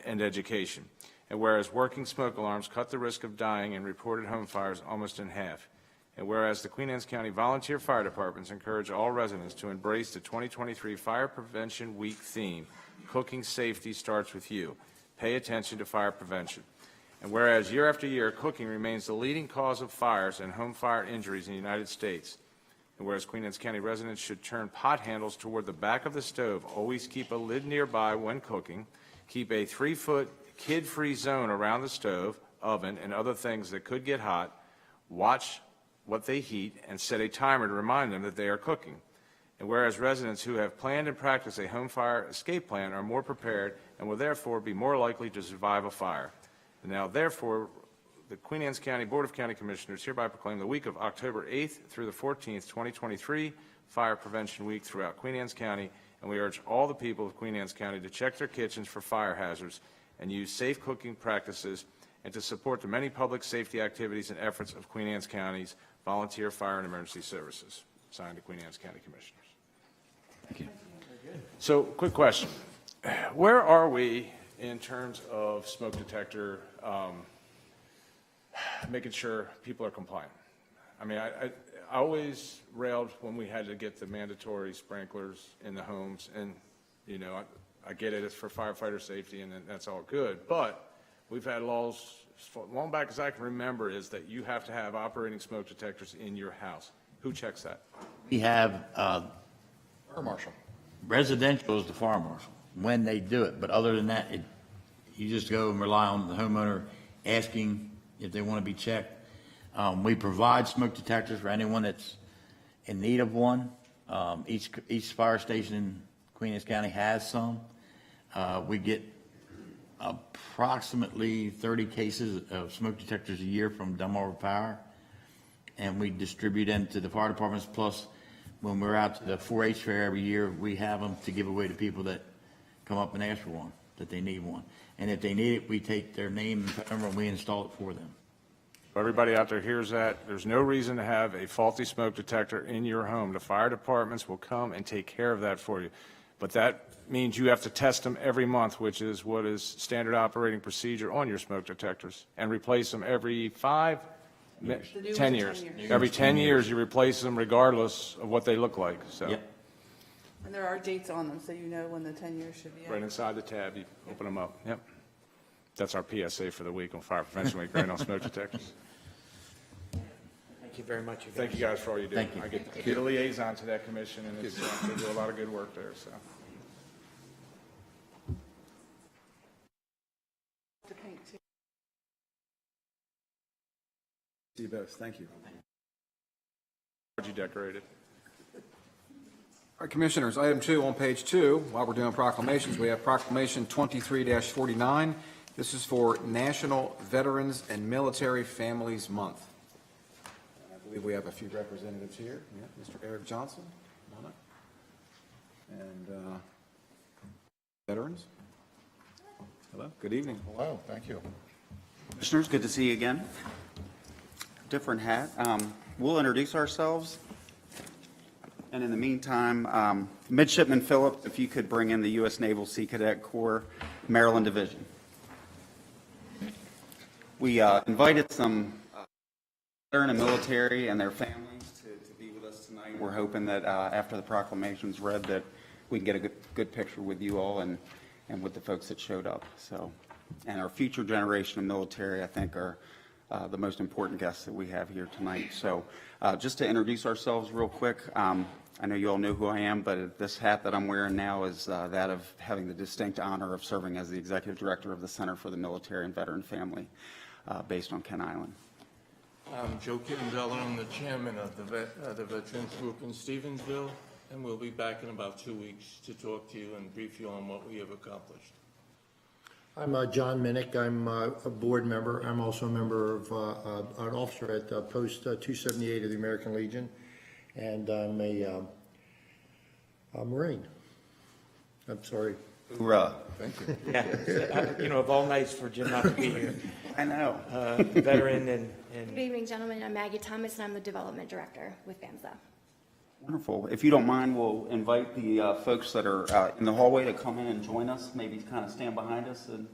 Speaker 3: and education. And whereas working smoke alarms cut the risk of dying in reported home fires almost in half. And whereas the Queen Anne's County Volunteer Fire Departments encourage all residents to embrace the 2023 Fire Prevention Week theme, Cooking Safety Starts With You. Pay attention to fire prevention. And whereas year after year, cooking remains the leading cause of fires and home fire injuries in the United States. And whereas Queen Anne's County residents should turn pot handles toward the back of the stove, always keep a lid nearby when cooking, keep a 3-foot kid-free zone around the stove, oven, and other things that could get hot, watch what they heat, and set a timer to remind them that they are cooking. And whereas residents who have planned and practiced a home fire escape plan are more prepared and will therefore be more likely to survive a fire. And now, therefore, the Queen Anne's County Board of County Commissioners hereby proclaim the week of October 8th through the 14th, 2023, Fire Prevention Week throughout Queen Anne's County, and we urge all the people of Queen Anne's County to check their kitchens for fire hazards and use safe cooking practices, and to support the many public safety activities and efforts of Queen Anne's County's volunteer fire and emergency services. Signed, the Queen Anne's County Commissioners.
Speaker 21: Thank you.
Speaker 3: So, quick question. Where are we in terms of smoke detector, making sure people are compliant? I mean, I always railed when we had to get the mandatory sprinklers in the homes, and, you know, I get it, it's for firefighter safety, and that's all good, but we've had laws, as long back as I can remember, is that you have to have operating smoke detectors in your house. Who checks that?
Speaker 21: We have,
Speaker 11: Fire marshal.
Speaker 21: residential is the fire marshal when they do it, but other than that, you just go and rely on the homeowner asking if they want to be checked. We provide smoke detectors for anyone that's in need of one. Each fire station in Queen Anne's County has some. We get approximately 30 cases of smoke detectors a year from Delmarva Power, and we distribute them to the fire departments. Plus, when we're out to the 4-H fair every year, we have them to give away to people that come up and ask for one, that they need one. And if they need it, we take their name and phone number and we install it for them.
Speaker 3: Everybody out there hears that. There's no reason to have a faulty smoke detector in your home. The fire departments will come and take care of that for you. But that means you have to test them every month, which is what is standard operating procedure on your smoke detectors, and replace them every 10 years. Every 10 years, you replace them regardless of what they look like, so.
Speaker 21: Yep.
Speaker 20: And there are dates on them, so you know when the 10 years should be up.
Speaker 3: Right inside the tab, you open them up, yep. That's our PSA for the week on Fire Prevention Week, right on smoke detectors.
Speaker 4: Thank you very much, you guys.
Speaker 3: Thank you guys for all you do.
Speaker 21: Thank you.
Speaker 3: I get a liaison to that commission, and it's, they do a lot of good work there, so.
Speaker 20: To paint too.
Speaker 2: See you both. Thank you.
Speaker 3: You decorated.
Speaker 2: All right, Commissioners, item 2 on page 2, while we're doing proclamations, we have Proclamation 23-49. This is for National Veterans and Military Families Month. And I believe we have a few representatives here. Yeah, Mr. Eric Johnson, come on up. And veterans. Hello, good evening.
Speaker 11: Hello, thank you.
Speaker 14: Commissioners, good to see you again. Different hat. We'll introduce ourselves. And in the meantime, Midshipman Phillips, if you could bring in the U.S. Naval Sea Cadet Corps Maryland Division. We invited some veteran and military and their families to be with us tonight. We're hoping that after the proclamation's read that we can get a good picture with you all and with the folks that showed up. So, and our future generation of military, I think, are the most important guests that we have here tonight. So just to introduce ourselves real quick, I know you all know who I am, but this hat that I'm wearing now is that of having the distinct honor of serving as the Executive Director of the Center for the Military and Veteran Family based on Kent Island.
Speaker 1: I'm Joe Kittenbeller. I'm the chairman of the Veterans Group in Stevensville, and we'll be back in about 2 weeks to talk to you and brief you on what we have accomplished.
Speaker 22: I'm John Minnick. I'm a board member. I'm also a member of an officer at Post 278 of the American Legion, and I'm a Marine. I'm sorry,
Speaker 14: Hoorah.
Speaker 11: Thank you.
Speaker 4: Yeah, you know, of all nights for Jim not to be here.
Speaker 14: I know.
Speaker 4: Veteran and
Speaker 5: Good evening, gentlemen. I'm Maggie Thomas, and I'm the Development Director with BAMSA.
Speaker 14: Wonderful. If you don't mind, we'll invite the folks that are in the hallway to come in and join us, maybe kind of stand behind us, and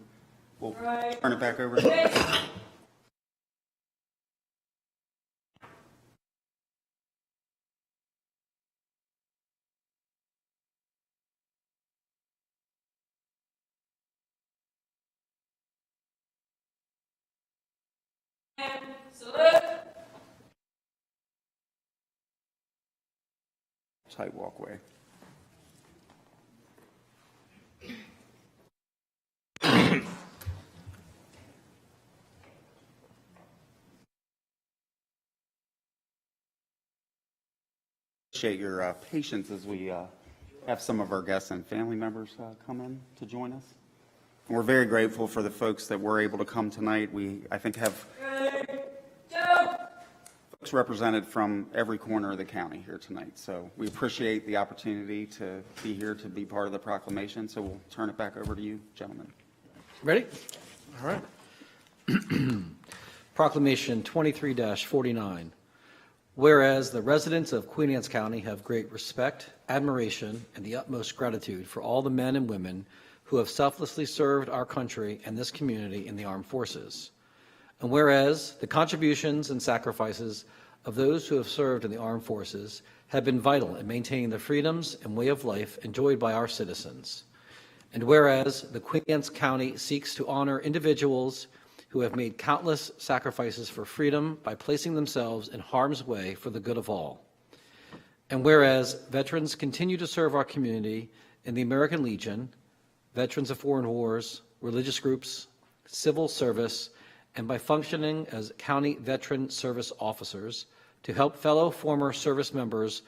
Speaker 14: we'll turn it back over. Tight walkway. Appreciate your patience as we have some of our guests and family members come in to join us. And we're very grateful for the folks that were able to come tonight. We, I think, have folks represented from every corner of the county here tonight. So we appreciate the opportunity to be here to be part of the proclamation. So we'll turn it back over to you, gentlemen.
Speaker 18: Ready? All right. Proclamation 23-49. Whereas the residents of Queen Anne's County have great respect, admiration, and the utmost gratitude for all the men and women who have selflessly served our country and this community in the armed forces. And whereas the contributions and sacrifices of those who have served in the armed forces have been vital in maintaining the freedoms and way of life enjoyed by our citizens. And whereas the Queen Anne's County seeks to honor individuals who have made countless sacrifices for freedom by placing themselves in harm's way for the good of all. And whereas veterans continue to serve our community in the American Legion, veterans of foreign wars, religious groups, civil service, and by functioning as county veteran service officers to help fellow former service members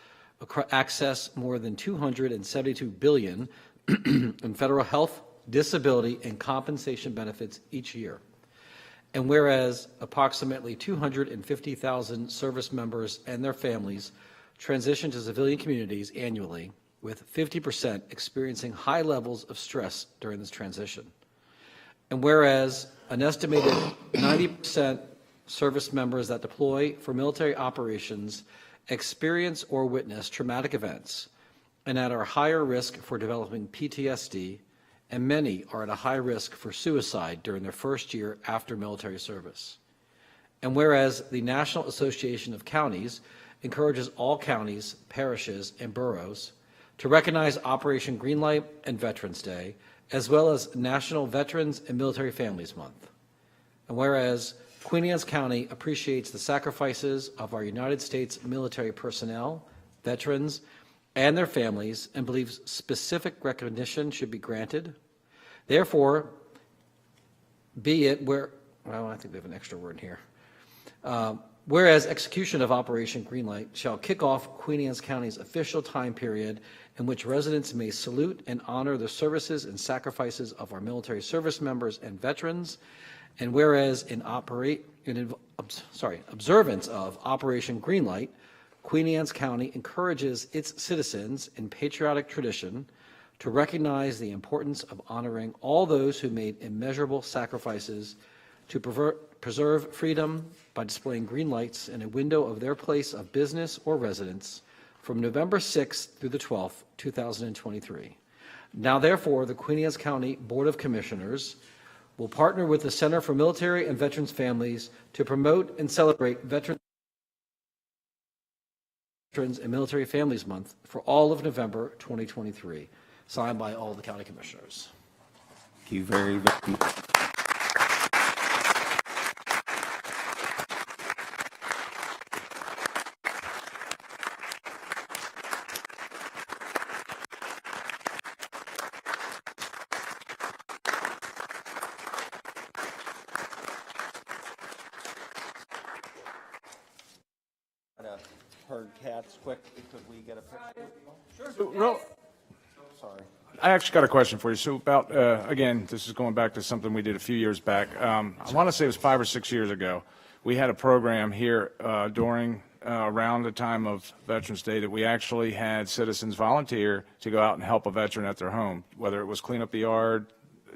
Speaker 18: access more than $272 billion in federal health, disability, and compensation benefits each year. And whereas approximately 250,000 service members and their families transition to civilian communities annually, with 50% experiencing high levels of stress during this transition. And whereas an estimated 90% service members that deploy for military operations experience or witness traumatic events and at are higher risk for developing PTSD, and many are at a high risk for suicide during their first year after military service. And whereas the National Association of Counties encourages all counties, parishes, and boroughs to recognize Operation Greenlight and Veterans Day, as well as National Veterans and Military Families Month. And whereas Queen Anne's County appreciates the sacrifices of our United States military personnel, veterans, and their families, and believes specific recognition should be granted. Therefore, be it where, well, I think we have an extra word here. Whereas execution of Operation Greenlight shall kick off Queen Anne's County's official time period in which residents may salute and honor the services and sacrifices of our military service members and veterans, and whereas in observance of Operation Greenlight, Queen Anne's County encourages its citizens in patriotic tradition to recognize the importance of honoring all those who made immeasurable sacrifices to preserve freedom by displaying green lights in a window of their place of business or residence from November 6th through the 12th, 2023. Now, therefore, the Queen Anne's County Board of Commissioners will partner with the Center for Military and Veterans Families to promote and celebrate Veterans and Military Families Month for all of November 2023, signed by all the county commissioners.
Speaker 14: Thank you very, very much. Herd cats quickly, could we get a picture?
Speaker 3: Sure.
Speaker 14: Sorry.
Speaker 3: I actually got a question for you. So about, again, this is going back to something we did a few years back. I want to say it was 5 or 6 years ago. We had a program here during around the time of Veterans Day that we actually had citizens volunteer to go out and help a veteran at their home, whether it was clean up the yard,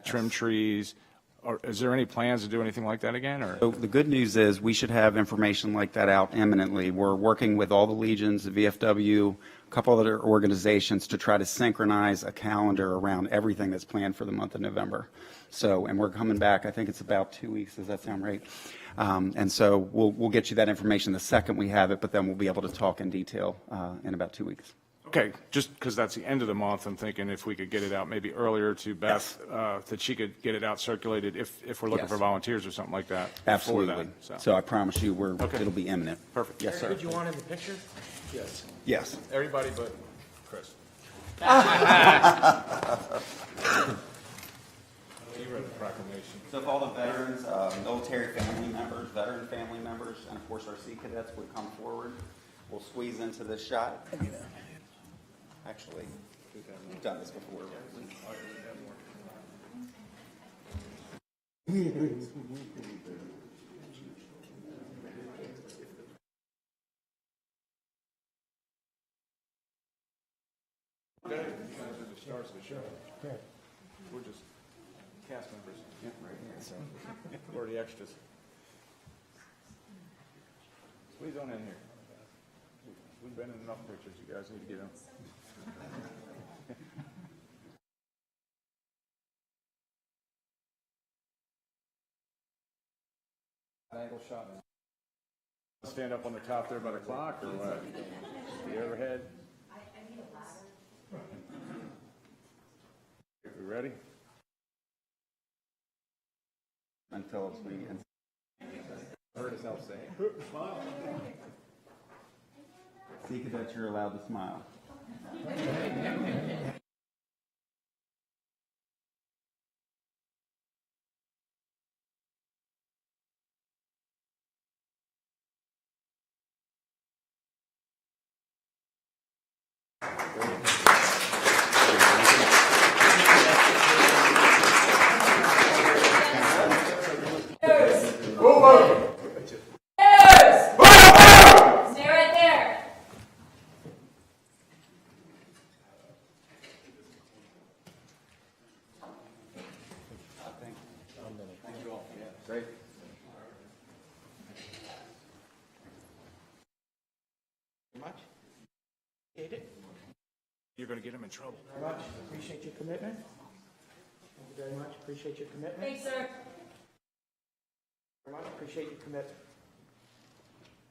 Speaker 3: trim trees, or is there any plans to do anything like that again? Or
Speaker 14: So the good news is we should have information like that out imminently. We're working with all the legions, the VFW, a couple other organizations to try to synchronize a calendar around everything that's planned for the month of November. So, and we're coming back, I think it's about 2 weeks, does that sound right? And so we'll get you that information the second we have it, but then we'll be able to talk in detail in about 2 weeks.
Speaker 3: Okay, just because that's the end of the month, I'm thinking if we could get it out maybe earlier to Beth, that she could get it out circulated if we're looking
Speaker 14: Yes.
Speaker 3: for volunteers or something like that. before
Speaker 14: Absolutely.
Speaker 3: that,
Speaker 14: So I promise you,
Speaker 3: Okay.
Speaker 14: it'll be imminent.
Speaker 3: Perfect.
Speaker 14: Yes, sir.
Speaker 4: Did you want in the picture?
Speaker 3: Yes.
Speaker 14: Yes.
Speaker 3: Everybody but Chris. You read the proclamation.
Speaker 14: So if all the veterans, military family members, veteran family members, and of course our Sea Cadets would come forward, we'll squeeze into this shot. Actually, we've done this before.
Speaker 3: Stars of the show. We're just cast members.
Speaker 14: Yeah, right here. So.
Speaker 3: We're the extras. Squeeze on in here. We've been in enough pictures. You guys need to get in.
Speaker 2: Angle shot.
Speaker 3: Stand up on the top there by the clock or what? The overhead? We ready?
Speaker 14: Until it's we.
Speaker 2: Heard us help say.
Speaker 3: Smile.
Speaker 14: Sea Cadets, you're allowed to smile.
Speaker 9: Stay right there.
Speaker 2: Great.
Speaker 4: Much? Appreciate it.
Speaker 3: You're going to get him in trouble.
Speaker 4: Very much. Appreciate your commitment. Thank you very much. Appreciate your commitment.
Speaker 9: Thanks, sir.
Speaker 4: Very much. Appreciate your commitment.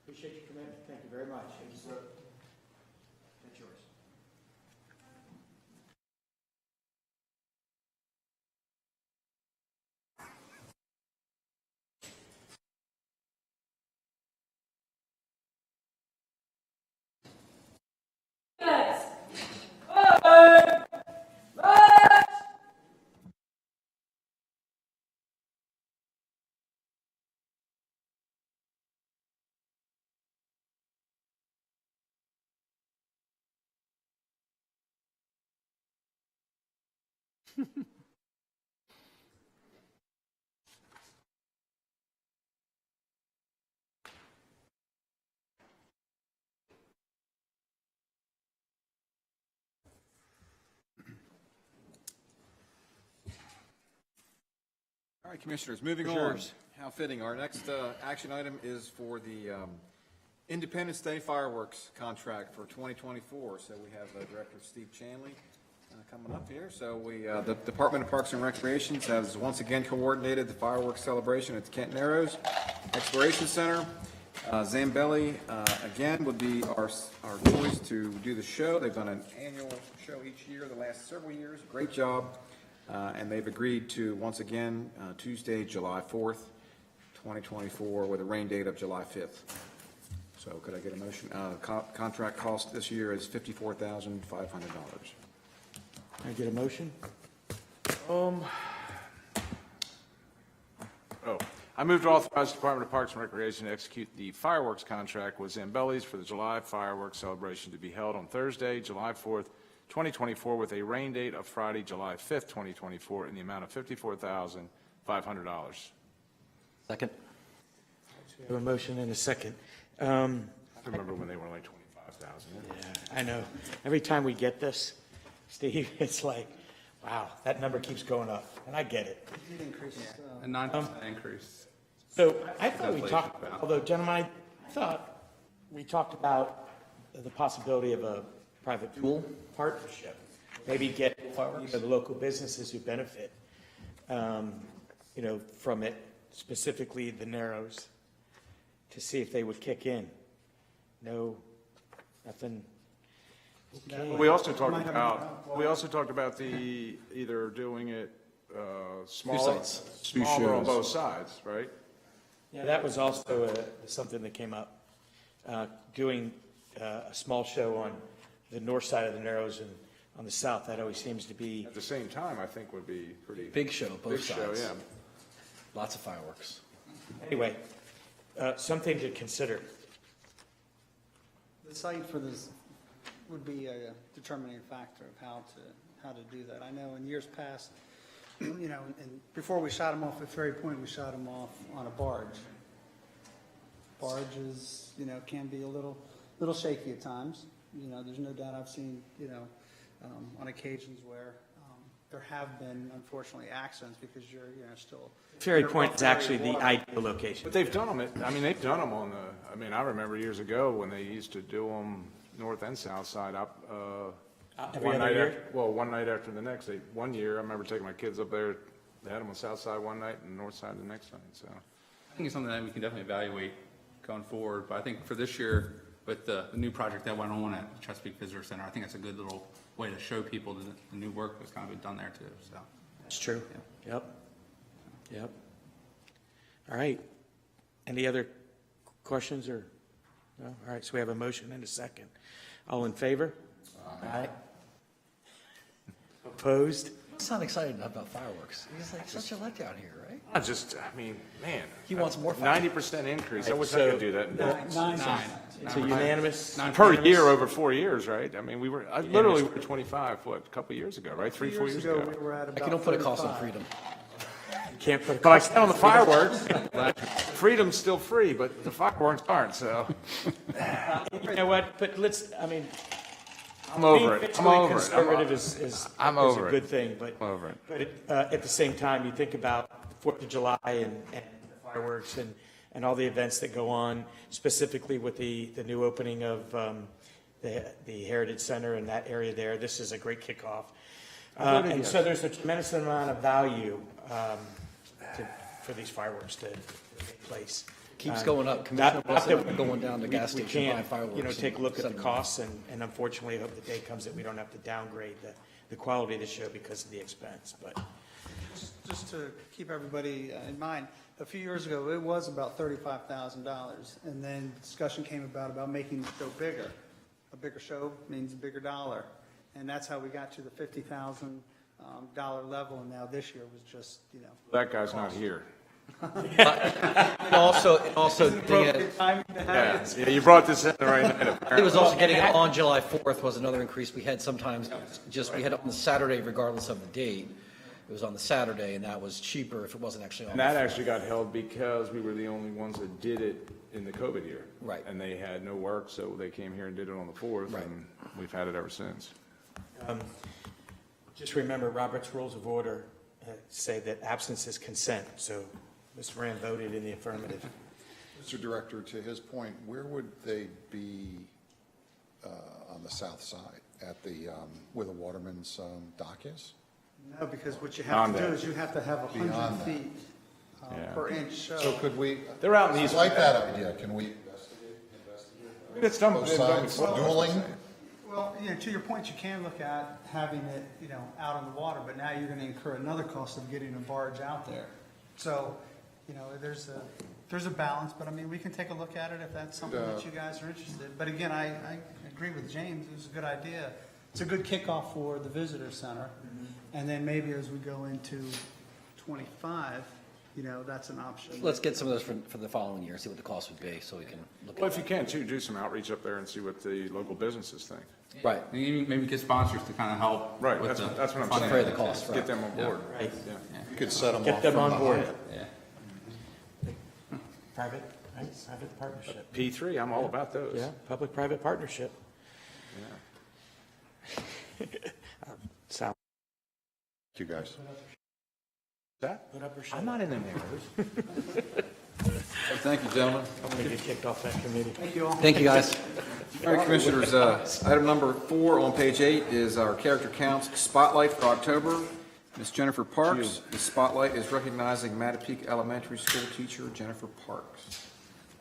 Speaker 4: Appreciate your commitment. Thank you very much. That's yours.
Speaker 9: Guys.
Speaker 2: All right, Commissioners, moving on. How fitting. Our next action item is for the Independence Day fireworks contract for 2024. So we have Director Steve Chanley coming up here. So the Department of Parks and Recreation has once again coordinated the fireworks celebration at the Kent Narrows Exploration Center. Zambelli, again, would be our choice to do the show. They've done an annual show each year the last several years. Great job. And they've agreed to, once again, Tuesday, July 4th, 2024, with a rain date of July 5th. So could I get a motion? Contract cost this year is $54,500.
Speaker 4: Can I get a motion?
Speaker 3: I move to authorize the Department of Parks and Recreation to execute the fireworks contract with Zambelli's for the July fireworks celebration to be held on Thursday, July 4th, 2024, with a rain date of Friday, July 5th, 2024, in the amount of $54,500.
Speaker 18: Second.
Speaker 4: We have a motion and a second.
Speaker 3: I remember when they were like 25,000.
Speaker 4: Yeah, I know. Every time we get this, Steve, it's like, wow, that number keeps going up, and I get it.
Speaker 7: A 9% increase.
Speaker 4: So I thought we talked, although gentlemen, I thought we talked about the possibility of a private pool partnership. Maybe get the local businesses who benefit, from it, specifically the Narrows, to see if they would kick in. No, nothing. Okay.
Speaker 3: We also talked about the, either doing it smaller on both sides, right?
Speaker 4: Yeah, that was also something that came up. Doing a small show on the north side of the Narrows and on the south, that always seems to be.
Speaker 3: At the same time, I think would be pretty.
Speaker 18: Big show, both sides.
Speaker 3: Big show, yeah.
Speaker 18: Lots of fireworks.
Speaker 4: Anyway, something to consider.
Speaker 8: The site for this would be a determining factor of how to do that. I know in years past, and before we shot them off at Ferry Point, we shot them off on a barge. Barges, can be a little shaky at times. There's no doubt I've seen, on occasions where there have been, unfortunately, accidents because you're, still.
Speaker 4: Ferry Point is actually the ideal location.
Speaker 3: But they've done them, they've done them on the, I remember years ago when they used to do them north and south side up,
Speaker 4: Every other year?
Speaker 3: One night after the next. One year, I remember taking my kids up there, they had them on the south side one night and north side the next night, so.
Speaker 7: I think it's something that we can definitely evaluate going forward, but I think for this year, with the new project that went on at Chesapeake Visitor Center, I think that's a good little way to show people that the new work was kind of been done there too, so.
Speaker 4: That's true. Yeah. Yep. All right. Any other questions or, no? All right, so we have a motion and a second. All in favor? Aye. Opposed?
Speaker 18: You sound excited about fireworks. It's like such a letdown here, right?
Speaker 3: Man.
Speaker 18: He wants more
Speaker 3: 90% increase. I wish I could do that.
Speaker 4: Nine. It's a unanimous.
Speaker 3: Per year over 4 years, right? We were, literally were 25, a couple of years ago, right? 3-4 years ago.
Speaker 8: We were at about
Speaker 18: You don't put a cost on freedom.
Speaker 4: You can't put a
Speaker 3: But I
Speaker 4: cost
Speaker 3: said on the fireworks, freedom's still free, but the fireworks aren't, so.
Speaker 4: You know what, but
Speaker 3: I'm over it.
Speaker 4: being fiscally conservative is
Speaker 3: over
Speaker 4: a
Speaker 3: it.
Speaker 4: good thing, but.
Speaker 3: I'm over it.
Speaker 4: But at the same time, you think about the 4th of July and the fireworks and all the events that go on, specifically with the new opening of the Heritage Center and that area there. This is a great kickoff. And so there's a tremendous amount of value for these fireworks to take place.
Speaker 18: Keeps going up. Commissioner Wilson going down to gas station buying fireworks.
Speaker 4: We can't, take a look at the costs, and unfortunately, I hope the day comes that we don't have to downgrade the quality of the show because of the expense, but.
Speaker 8: Just to keep everybody in mind, a few years ago, it was about $35,000, and then discussion came about making the show bigger. A bigger show means a bigger dollar, and that's how we got to the $50,000 level, and now this year was just,
Speaker 3: That guy's not here.
Speaker 18: And also,
Speaker 3: Yeah, you brought this in the right minute.
Speaker 18: it was also getting it on July 4th was another increase. We had sometimes we had it on the Saturday regardless of the date. It was on the Saturday, and that was cheaper if it wasn't actually on.
Speaker 3: And that actually got held because we were the only ones that did it in the COVID year.
Speaker 18: Right.
Speaker 3: And they had no work, so they came here and did it on the 4th,
Speaker 18: Right.
Speaker 3: and we've had it ever since.
Speaker 4: Just remember, Robert's Rules of Order say that absence is consent, so Mr. Rand voted in the affirmative.
Speaker 11: Mr. Director, to his point, where would they be on the south side, at the, where the Waterman's dock is?
Speaker 8: No, because what you have to do
Speaker 3: Beyond
Speaker 8: is you have to have 100
Speaker 11: Beyond that.
Speaker 8: feet per inch show.
Speaker 11: So could we?
Speaker 3: They're out in the
Speaker 11: I
Speaker 3: east.
Speaker 11: like that idea. Can we
Speaker 3: It's done.
Speaker 11: both sides dueling?
Speaker 8: Well, to your point, you can look at having it, out on the water, but now you're going to incur another cost of getting a barge out there. So, there's a balance, but we can take a look at it if that's something that you guys are interested in. But again, I agree with James. It was a good idea. It's a good kickoff for the visitor center. And then maybe as we go into 25, that's an option.
Speaker 18: Let's get some of those for the following year, see what the cost would be, so we can look at
Speaker 3: Well, if you can, too, do some outreach up there and see what the local businesses think.
Speaker 18: Right.
Speaker 7: Maybe get sponsors to kind of help.
Speaker 3: Right,
Speaker 7: with
Speaker 3: that's what I'm
Speaker 7: funding.
Speaker 3: saying.
Speaker 18: Defray the cost, right.
Speaker 3: Get them on board.
Speaker 4: Right.
Speaker 3: Yeah.
Speaker 11: You could set them
Speaker 4: Get
Speaker 11: off
Speaker 4: them
Speaker 11: from
Speaker 4: on board.
Speaker 11: behind.
Speaker 7: Yeah.
Speaker 4: Private? right? Private partnership.
Speaker 3: P3, I'm all about those.
Speaker 4: Yeah, public-private partnership.
Speaker 3: Yeah.
Speaker 4: Sound.
Speaker 11: Thank you, guys.
Speaker 3: That?
Speaker 4: Put up or shut
Speaker 3: I'm not in them areas.
Speaker 2: Thank you, gentlemen.
Speaker 4: I'm going to get kicked off that committee.
Speaker 8: Thank you all.
Speaker 18: Thank you, guys.
Speaker 2: All right, Commissioners, item number 4 on page 8 is our character counts spotlight for October. Ms. Jennifer Parks, the spotlight is recognizing Mattapique Elementary School teacher Jennifer Parks.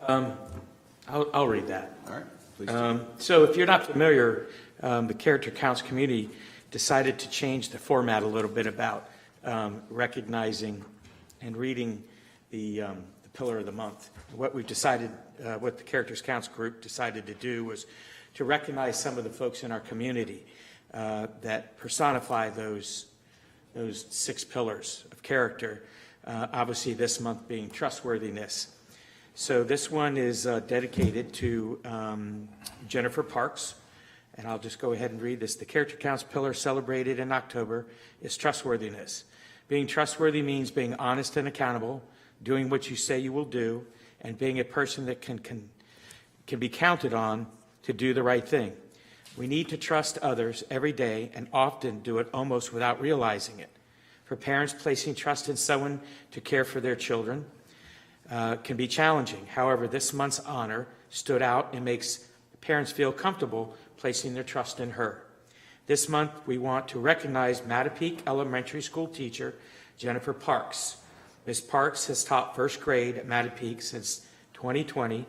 Speaker 4: I'll read that.
Speaker 2: All right, please do.
Speaker 4: So if you're not familiar, the Character Counts Committee decided to change the format a little bit about recognizing and reading the Pillar of the Month. What we've decided, what the Characters Counts group decided to do was to recognize some of the folks in our community that personify those 6 pillars of character, obviously this month being trustworthiness. So this one is dedicated to Jennifer Parks, and I'll just go ahead and read this. The Character Counts pillar celebrated in October is trustworthiness. Being trustworthy means being honest and accountable, doing what you say you will do, and being a person that can be counted on to do the right thing. We need to trust others every day and often do it almost without realizing it. For parents, placing trust in someone to care for their children can be challenging. However, this month's honor stood out and makes parents feel comfortable placing their trust in her. This month, we want to recognize Mattapique Elementary School teacher Jennifer Parks. Ms. Parks has taught first grade at Mattapique since 2020,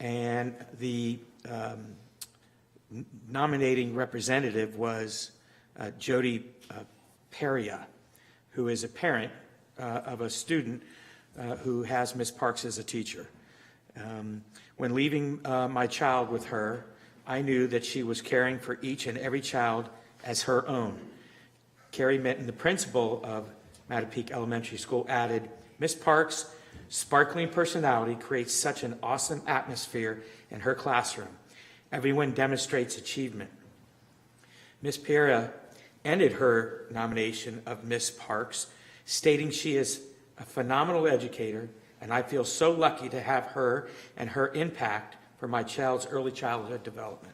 Speaker 4: and the nominating representative was Jody Peria, who is a parent of a student who has Ms. Parks as a teacher. When leaving my child with her, I knew that she was caring for each and every child as her own. Carrie Minton, the principal of Mattapique Elementary School, added, Ms. Parks' sparkling personality creates such an awesome atmosphere in her classroom. Everyone demonstrates achievement. Ms. Peria ended her nomination of Ms. Parks, stating she is a phenomenal educator, and I feel so lucky to have her and her impact for my child's early childhood development.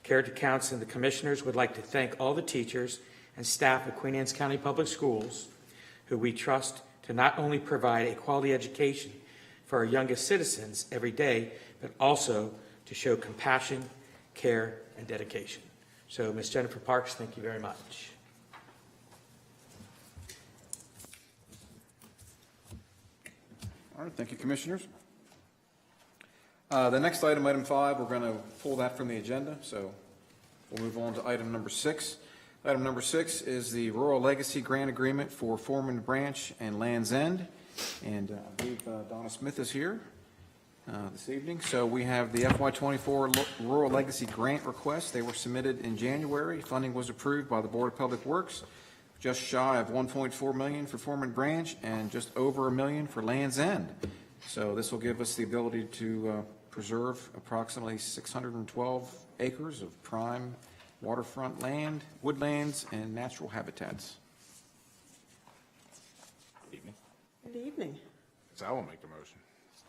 Speaker 4: Character Counts and the commissioners would like to thank all the teachers and staff of Queen Anne's County Public Schools who we trust to not only provide a quality education for our youngest citizens every day, but also to show compassion, care, and dedication. So, Ms. Jennifer Parks, thank you very much.
Speaker 2: All right, thank you, Commissioners. The next item, item 5, we're going to pull that from the agenda, so we'll move on to item number 6. Item number 6 is the Rural Legacy Grant Agreement for Foreman Branch and Land's End, and I believe Donna Smith is here this evening. So we have the FY24 Rural Legacy Grant requests. They were submitted in January. Funding was approved by the Board of Public Works, just shy of $1.4 million for Foreman Branch and just over $1 million for Land's End. So this will give us the ability to preserve approximately 612 acres of prime waterfront land, woodlands, and natural habitats.
Speaker 3: Evening.
Speaker 10: Good evening.
Speaker 3: So I will make the motion.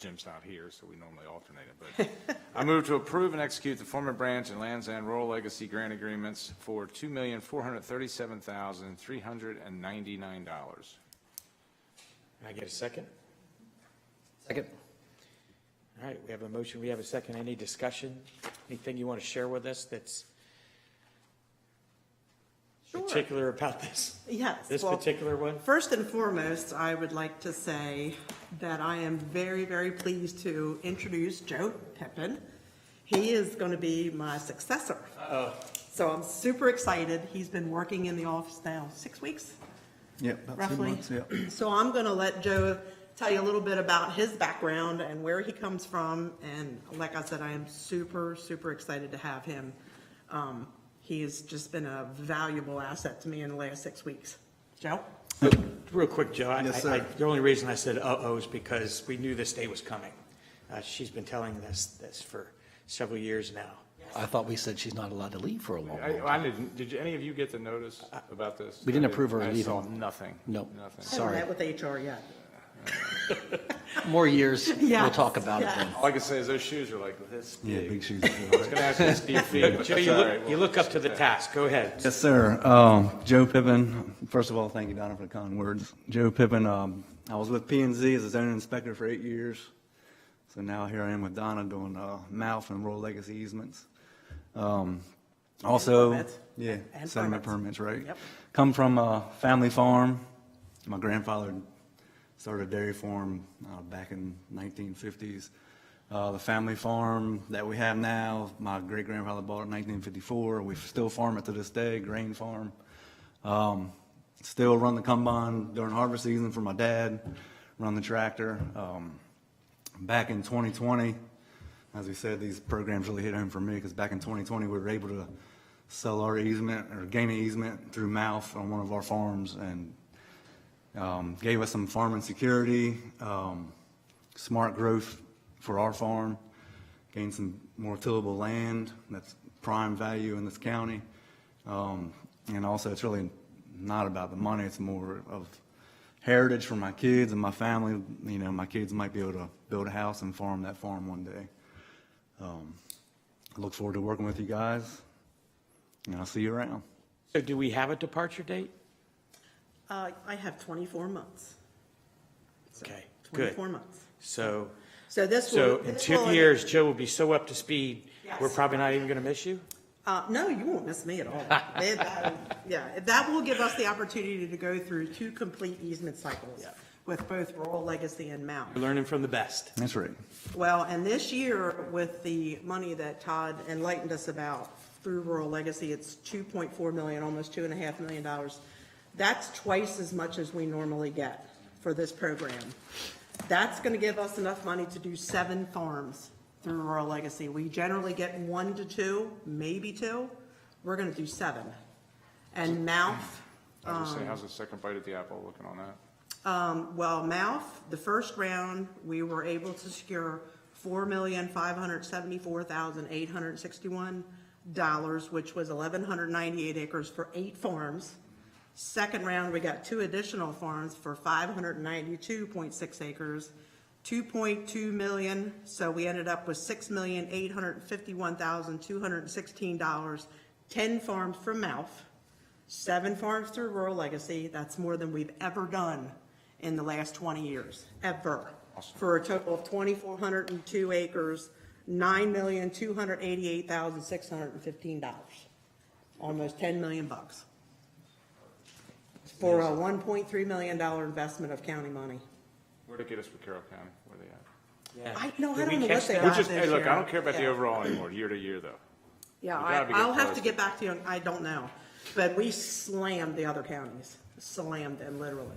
Speaker 3: Jim's not here, so we normally alternate it. But I move to approve and execute the Foreman Branch and Land's End Rural Legacy Grant Agreements for $2,437,399.
Speaker 4: Can I get a second?
Speaker 18: Second.
Speaker 4: All right, we have a motion, we have a second. Any discussion? Anything you want to share with us that's particular about this?
Speaker 10: Yes.
Speaker 4: This
Speaker 10: well,
Speaker 4: particular one?
Speaker 10: First and foremost, I would like to say that I am very, very pleased to introduce Joe Pippin. He is going to be my successor.
Speaker 4: Uh-oh.
Speaker 10: So I'm super excited. He's been working in the office now 6 weeks.
Speaker 12: Yep, about
Speaker 10: roughly.
Speaker 12: 2 months, yeah.
Speaker 10: So I'm going to let Joe tell you a little bit about his background and where he comes from. And like I said, I am super, super excited to have him. He has just been a valuable asset to me in the last 6 weeks. Joe?
Speaker 4: Real quick, Joe.
Speaker 12: Yes, sir.
Speaker 4: The only reason I said uh-oh is because we knew this day was coming. She's been telling this for several years now.
Speaker 18: I thought we said she's not allowed to leave for a long time.
Speaker 3: I didn't. Did any of you get the notice about this?
Speaker 18: We didn't approve her
Speaker 3: I
Speaker 18: leaving.
Speaker 3: saw nothing.
Speaker 18: Nope.
Speaker 3: Nothing.
Speaker 10: I haven't met with HR yet.
Speaker 17: More years, we'll
Speaker 10: Yes,
Speaker 17: talk about it
Speaker 10: yes.
Speaker 17: then.
Speaker 3: All I can say is those shoes are like this
Speaker 14: Yeah,
Speaker 3: big.
Speaker 14: big shoes.
Speaker 3: I was going to ask you to see your feet, but
Speaker 4: Joe,
Speaker 3: that's
Speaker 4: you
Speaker 3: all
Speaker 4: look,
Speaker 3: right.
Speaker 4: you look up to the task. Go ahead.
Speaker 12: Yes, sir. Joe Pippin. First of all, thank you, Donna, for the kind words. Joe Pippin. I was with P&Z as a zoning inspector for 8 years. So now here I am with Donna doing mouth and rural legacy easements. Also,
Speaker 10: permits.
Speaker 12: yeah,
Speaker 10: And
Speaker 12: sediment
Speaker 10: permits.
Speaker 12: permits, right?
Speaker 10: Yep.
Speaker 12: Come from a family farm. My grandfather started a dairy farm back in 1950s. The family farm that we have now, my great-grandfather bought it in 1954. We still farm it to this day, grain farm. Still run the combine during harvest season for my dad, run the tractor. Back in 2020, as we said, these programs really hit home for me because back in 2020, we were able to sell our easement or gain an easement through mouth on one of our farms and gave us some farming security, smart growth for our farm, gained some more tillable land that's prime value in this county. And also it's really not about the money, it's more of heritage for my kids and my family. You know, my kids might be able to build a house and farm that farm one day. I look forward to working with you guys, and I'll see you around.
Speaker 4: So do we have a departure date?
Speaker 10: I have 24 months. So,
Speaker 4: Okay, good.
Speaker 10: 24 months.
Speaker 4: So,
Speaker 10: So this
Speaker 4: so
Speaker 10: will.
Speaker 4: in
Speaker 10: this
Speaker 4: 2
Speaker 10: will-
Speaker 4: years, Joe will be so up to speed, we're
Speaker 10: Yes.
Speaker 4: probably not even going to miss you?
Speaker 10: No, you won't miss me at all. That will give us the opportunity to go through 2 complete easement cycles with both rural legacy and Mount.
Speaker 4: We're learning from the best.
Speaker 12: That's right.
Speaker 10: Well, and this year, with the money that Todd enlightened us about through rural legacy, it's 2.4 million, almost $2.5 million. That's twice as much as we normally get for this program. That's going to give us enough money to do 7 farms through rural legacy. We generally get 1 to 2, maybe 2. We're going to do 7. And Mouth.
Speaker 3: I was just saying, how's the second bite at the apple looking on that?
Speaker 10: Well, Mouth, the first round, we were able to secure $4,574,861, which was 1,198 acres for 8 farms. Second round, we got 2 additional farms for 592.6 acres, 2.2 million, so we ended up with $6,851,216, 10 farms from Mouth, 7 farms through rural legacy. That's more than we've ever done in the last 20 years, ever. For a total of 2,402 acres, $9,288,615, almost $10 million bucks. For a $1.3 million investment of county money.
Speaker 3: Where'd it get us for Carroll County? Where they at?
Speaker 10: I don't
Speaker 4: Did we
Speaker 10: know
Speaker 4: catch
Speaker 10: what they
Speaker 4: that?
Speaker 10: got
Speaker 3: We're just,
Speaker 10: this
Speaker 3: hey, look,
Speaker 10: year.
Speaker 3: I don't care about the
Speaker 10: Yeah.
Speaker 3: overall anymore, year to year, though.
Speaker 10: Yeah,
Speaker 3: We gotta be
Speaker 10: I'll
Speaker 3: getting
Speaker 10: have to
Speaker 3: closer.
Speaker 10: get back to you. I don't know. But we slammed the other counties, slammed them literally.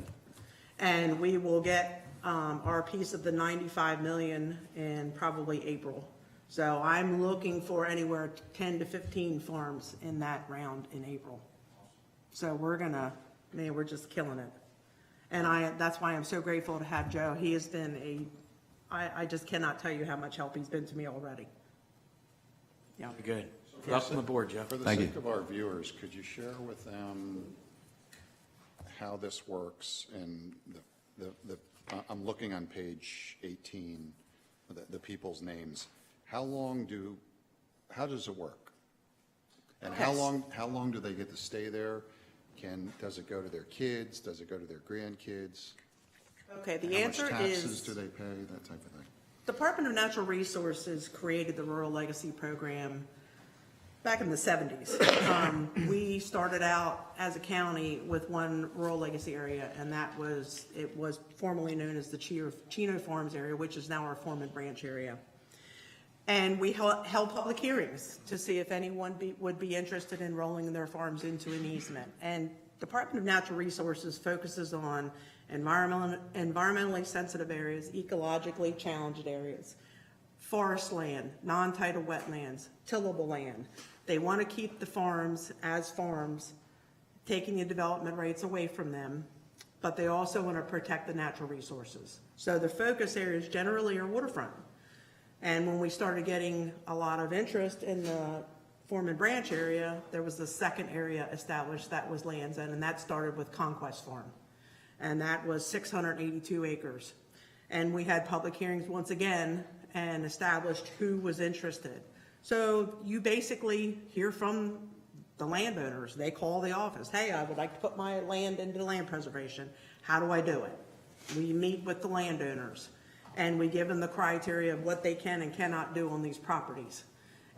Speaker 10: And we will get our piece of the 95 million in probably April. So I'm looking for anywhere 10 to 15 farms in that round in April. So we're just killing it. And that's why I'm so grateful to have Joe. He has been I just cannot tell you how much help he's been to me already. Yeah.
Speaker 4: Good. Welcome aboard, Joe.
Speaker 11: For the
Speaker 12: Thank
Speaker 11: sake
Speaker 12: you.
Speaker 11: of our viewers, could you share with them how this works and I'm looking on page 18, the people's names. How does it work? And how long do they get to stay there? Does it go to their kids? Does it go to their grandkids?
Speaker 10: Okay, the
Speaker 11: How
Speaker 10: answer
Speaker 11: much taxes
Speaker 10: is.
Speaker 11: do they pay? That type of thing.
Speaker 10: Department of Natural Resources created the Rural Legacy Program back in the 70s. We started out as a county with one rural legacy area, and it was formerly known as the Chino Farms area, which is now our Foreman Branch area. And we held public hearings to see if anyone would be interested in rolling their farms into an easement. And Department of Natural Resources focuses on environmentally sensitive areas, ecologically challenged areas, forest land, non-tidal wetlands, tillable land. They want to keep the farms as farms, taking the development rates away from them, but they also want to protect the natural resources. So the focus areas generally are waterfront. And when we started getting a lot of interest in the Foreman Branch area, there was the second area established that was Land's End, and that started with Conquest Farm. And that was 682 acres. And we had public hearings once again and established who was interested. So you basically hear from the landowners. They call the office. Hey, I would like to put my land into land preservation. How do I do it? We meet with the landowners and we give them the criteria of what they can and cannot do on these properties.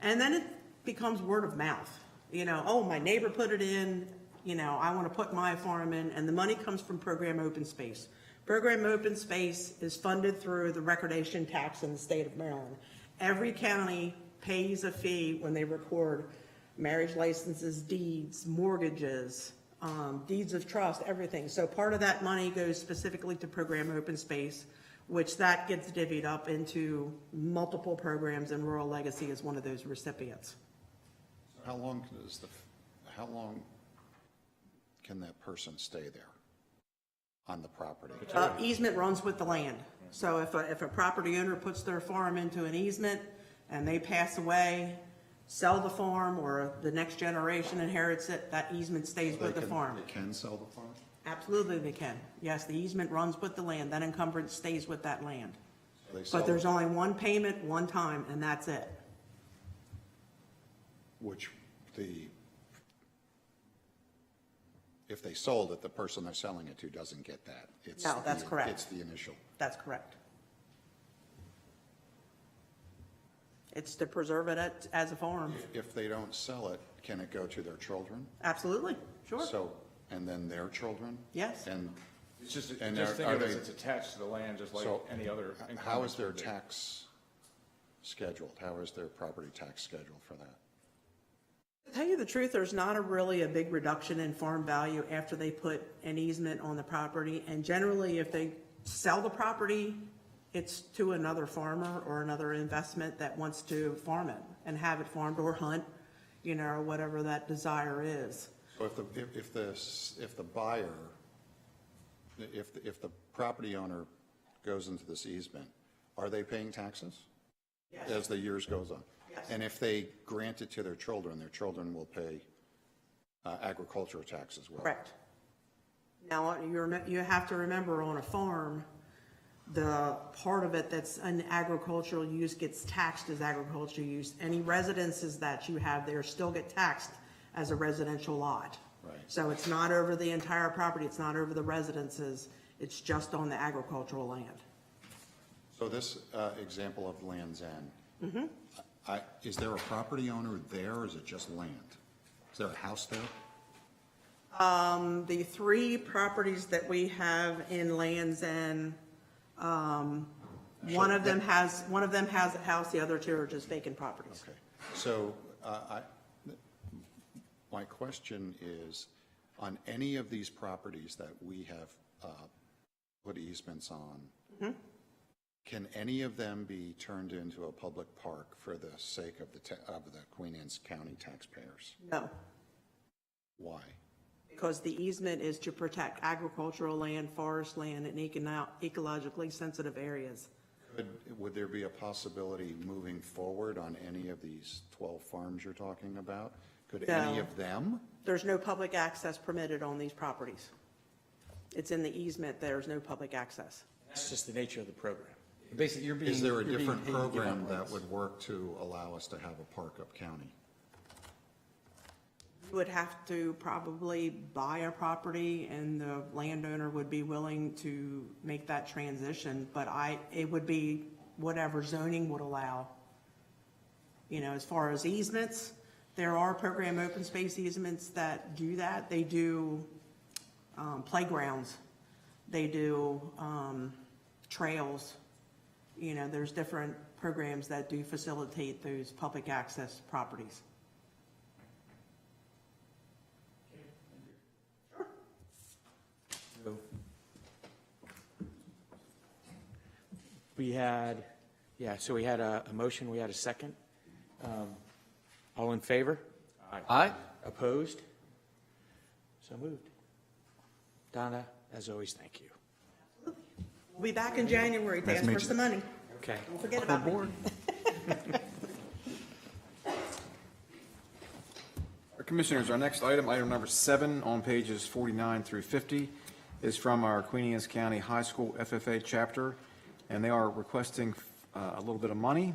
Speaker 10: And then it becomes word of mouth. You know, oh, my neighbor put it in, you know, I want to put my farm in, and the money comes from Program Open Space. Program Open Space is funded through the recordation tax in the state of Maryland. Every county pays a fee when they record marriage licenses, deeds, mortgages, deeds of trust, everything. So part of that money goes specifically to Program Open Space, which that gets divvied up into multiple programs, and Rural Legacy is one of those recipients.
Speaker 11: How long can that person stay there on the property?
Speaker 10: Easement runs with the land. So if a property owner puts their farm into an easement and they pass away, sell the farm, or the next generation inherits it, that easement stays with the farm.
Speaker 11: They can sell the farm?
Speaker 10: Absolutely they can. Yes, the easement runs with the land. That encumbrance stays with that land.
Speaker 11: They
Speaker 10: But there's only one payment, one time, and that's it.
Speaker 11: Which if they sold it, the person they're selling it to doesn't get that.
Speaker 10: No, that's correct.
Speaker 11: It's the initial.
Speaker 10: That's correct. It's to preserve it as a farm.
Speaker 11: If they don't sell it, can it go to their children?
Speaker 10: Absolutely, sure.
Speaker 11: So, and then their children?
Speaker 10: Yes.
Speaker 11: And
Speaker 3: It's just
Speaker 11: And
Speaker 3: think
Speaker 11: are
Speaker 3: of it as
Speaker 11: they-
Speaker 3: it's attached to the land, just like
Speaker 11: so
Speaker 3: any other.
Speaker 11: how is their
Speaker 3: encumbrance would be.
Speaker 11: tax scheduled? How is their property tax scheduled for that?
Speaker 10: To tell you the truth, there's not really a big reduction in farm value after they put an easement on the property. And generally, if they sell the property, it's to another farmer or another investment that wants to farm it and have it farmed or hunt, you know, or whatever that desire is.
Speaker 11: So if the buyer, if the property owner goes into this easement, are they paying taxes?
Speaker 10: Yes.
Speaker 11: As the years goes on?
Speaker 10: Yes.
Speaker 11: And if they grant it to their children will pay agricultural tax as well?
Speaker 10: Correct. Now, you have to remember, on a farm, the part of it that's an agricultural use gets taxed as agricultural use. Any residences that you have there still get taxed as a residential lot.
Speaker 11: Right.
Speaker 10: So it's not over the entire property, it's not over the residences, it's just on the agricultural land.
Speaker 11: So this example of Land's End, is there a property owner there, or is it just land? Is there a house there?
Speaker 10: The three properties that we have in Land's End, one of them has a house, the other two are just vacant properties.
Speaker 11: Okay. So my question is, on any of these properties that we have put easements on, can any of them be turned into a public park for the sake of the Queen Anne's County taxpayers?
Speaker 10: No,
Speaker 11: Why?
Speaker 10: because the easement is to protect agricultural land, forest land, and ecologically sensitive areas.
Speaker 11: Would there be a possibility moving forward on any of these 12 farms you're talking about? Could any
Speaker 10: No.
Speaker 11: of them?
Speaker 10: There's no public access permitted on these properties. It's in the easement, there's no public access.
Speaker 4: That's just the nature of the program.
Speaker 18: Basically,
Speaker 11: Is there a
Speaker 18: you're being
Speaker 11: different
Speaker 18: paid to give
Speaker 11: program
Speaker 18: up
Speaker 11: that
Speaker 18: rights.
Speaker 11: would work to allow us to have a park up county?
Speaker 10: You would have to probably buy a property, and the landowner would be willing to make that transition, but it would be whatever zoning would allow. You know, as far as easements, there are program open space easements that do that. They do playgrounds, they do trails. You know, there's different programs that do facilitate those public access properties.
Speaker 4: We had, so we had a motion, we had a second. All in favor?
Speaker 18: Aye.
Speaker 4: Opposed? So moved. Donna, as always, thank you.
Speaker 10: We'll be back in January to
Speaker 12: Nice to
Speaker 10: ask for
Speaker 12: meet you.
Speaker 10: some money.
Speaker 4: Okay.
Speaker 10: Don't forget about me.
Speaker 2: Commissioners, our next item, item number 7 on pages 49 through 50, is from our Queen Anne's County High School FFA chapter. and they are requesting a little bit of money.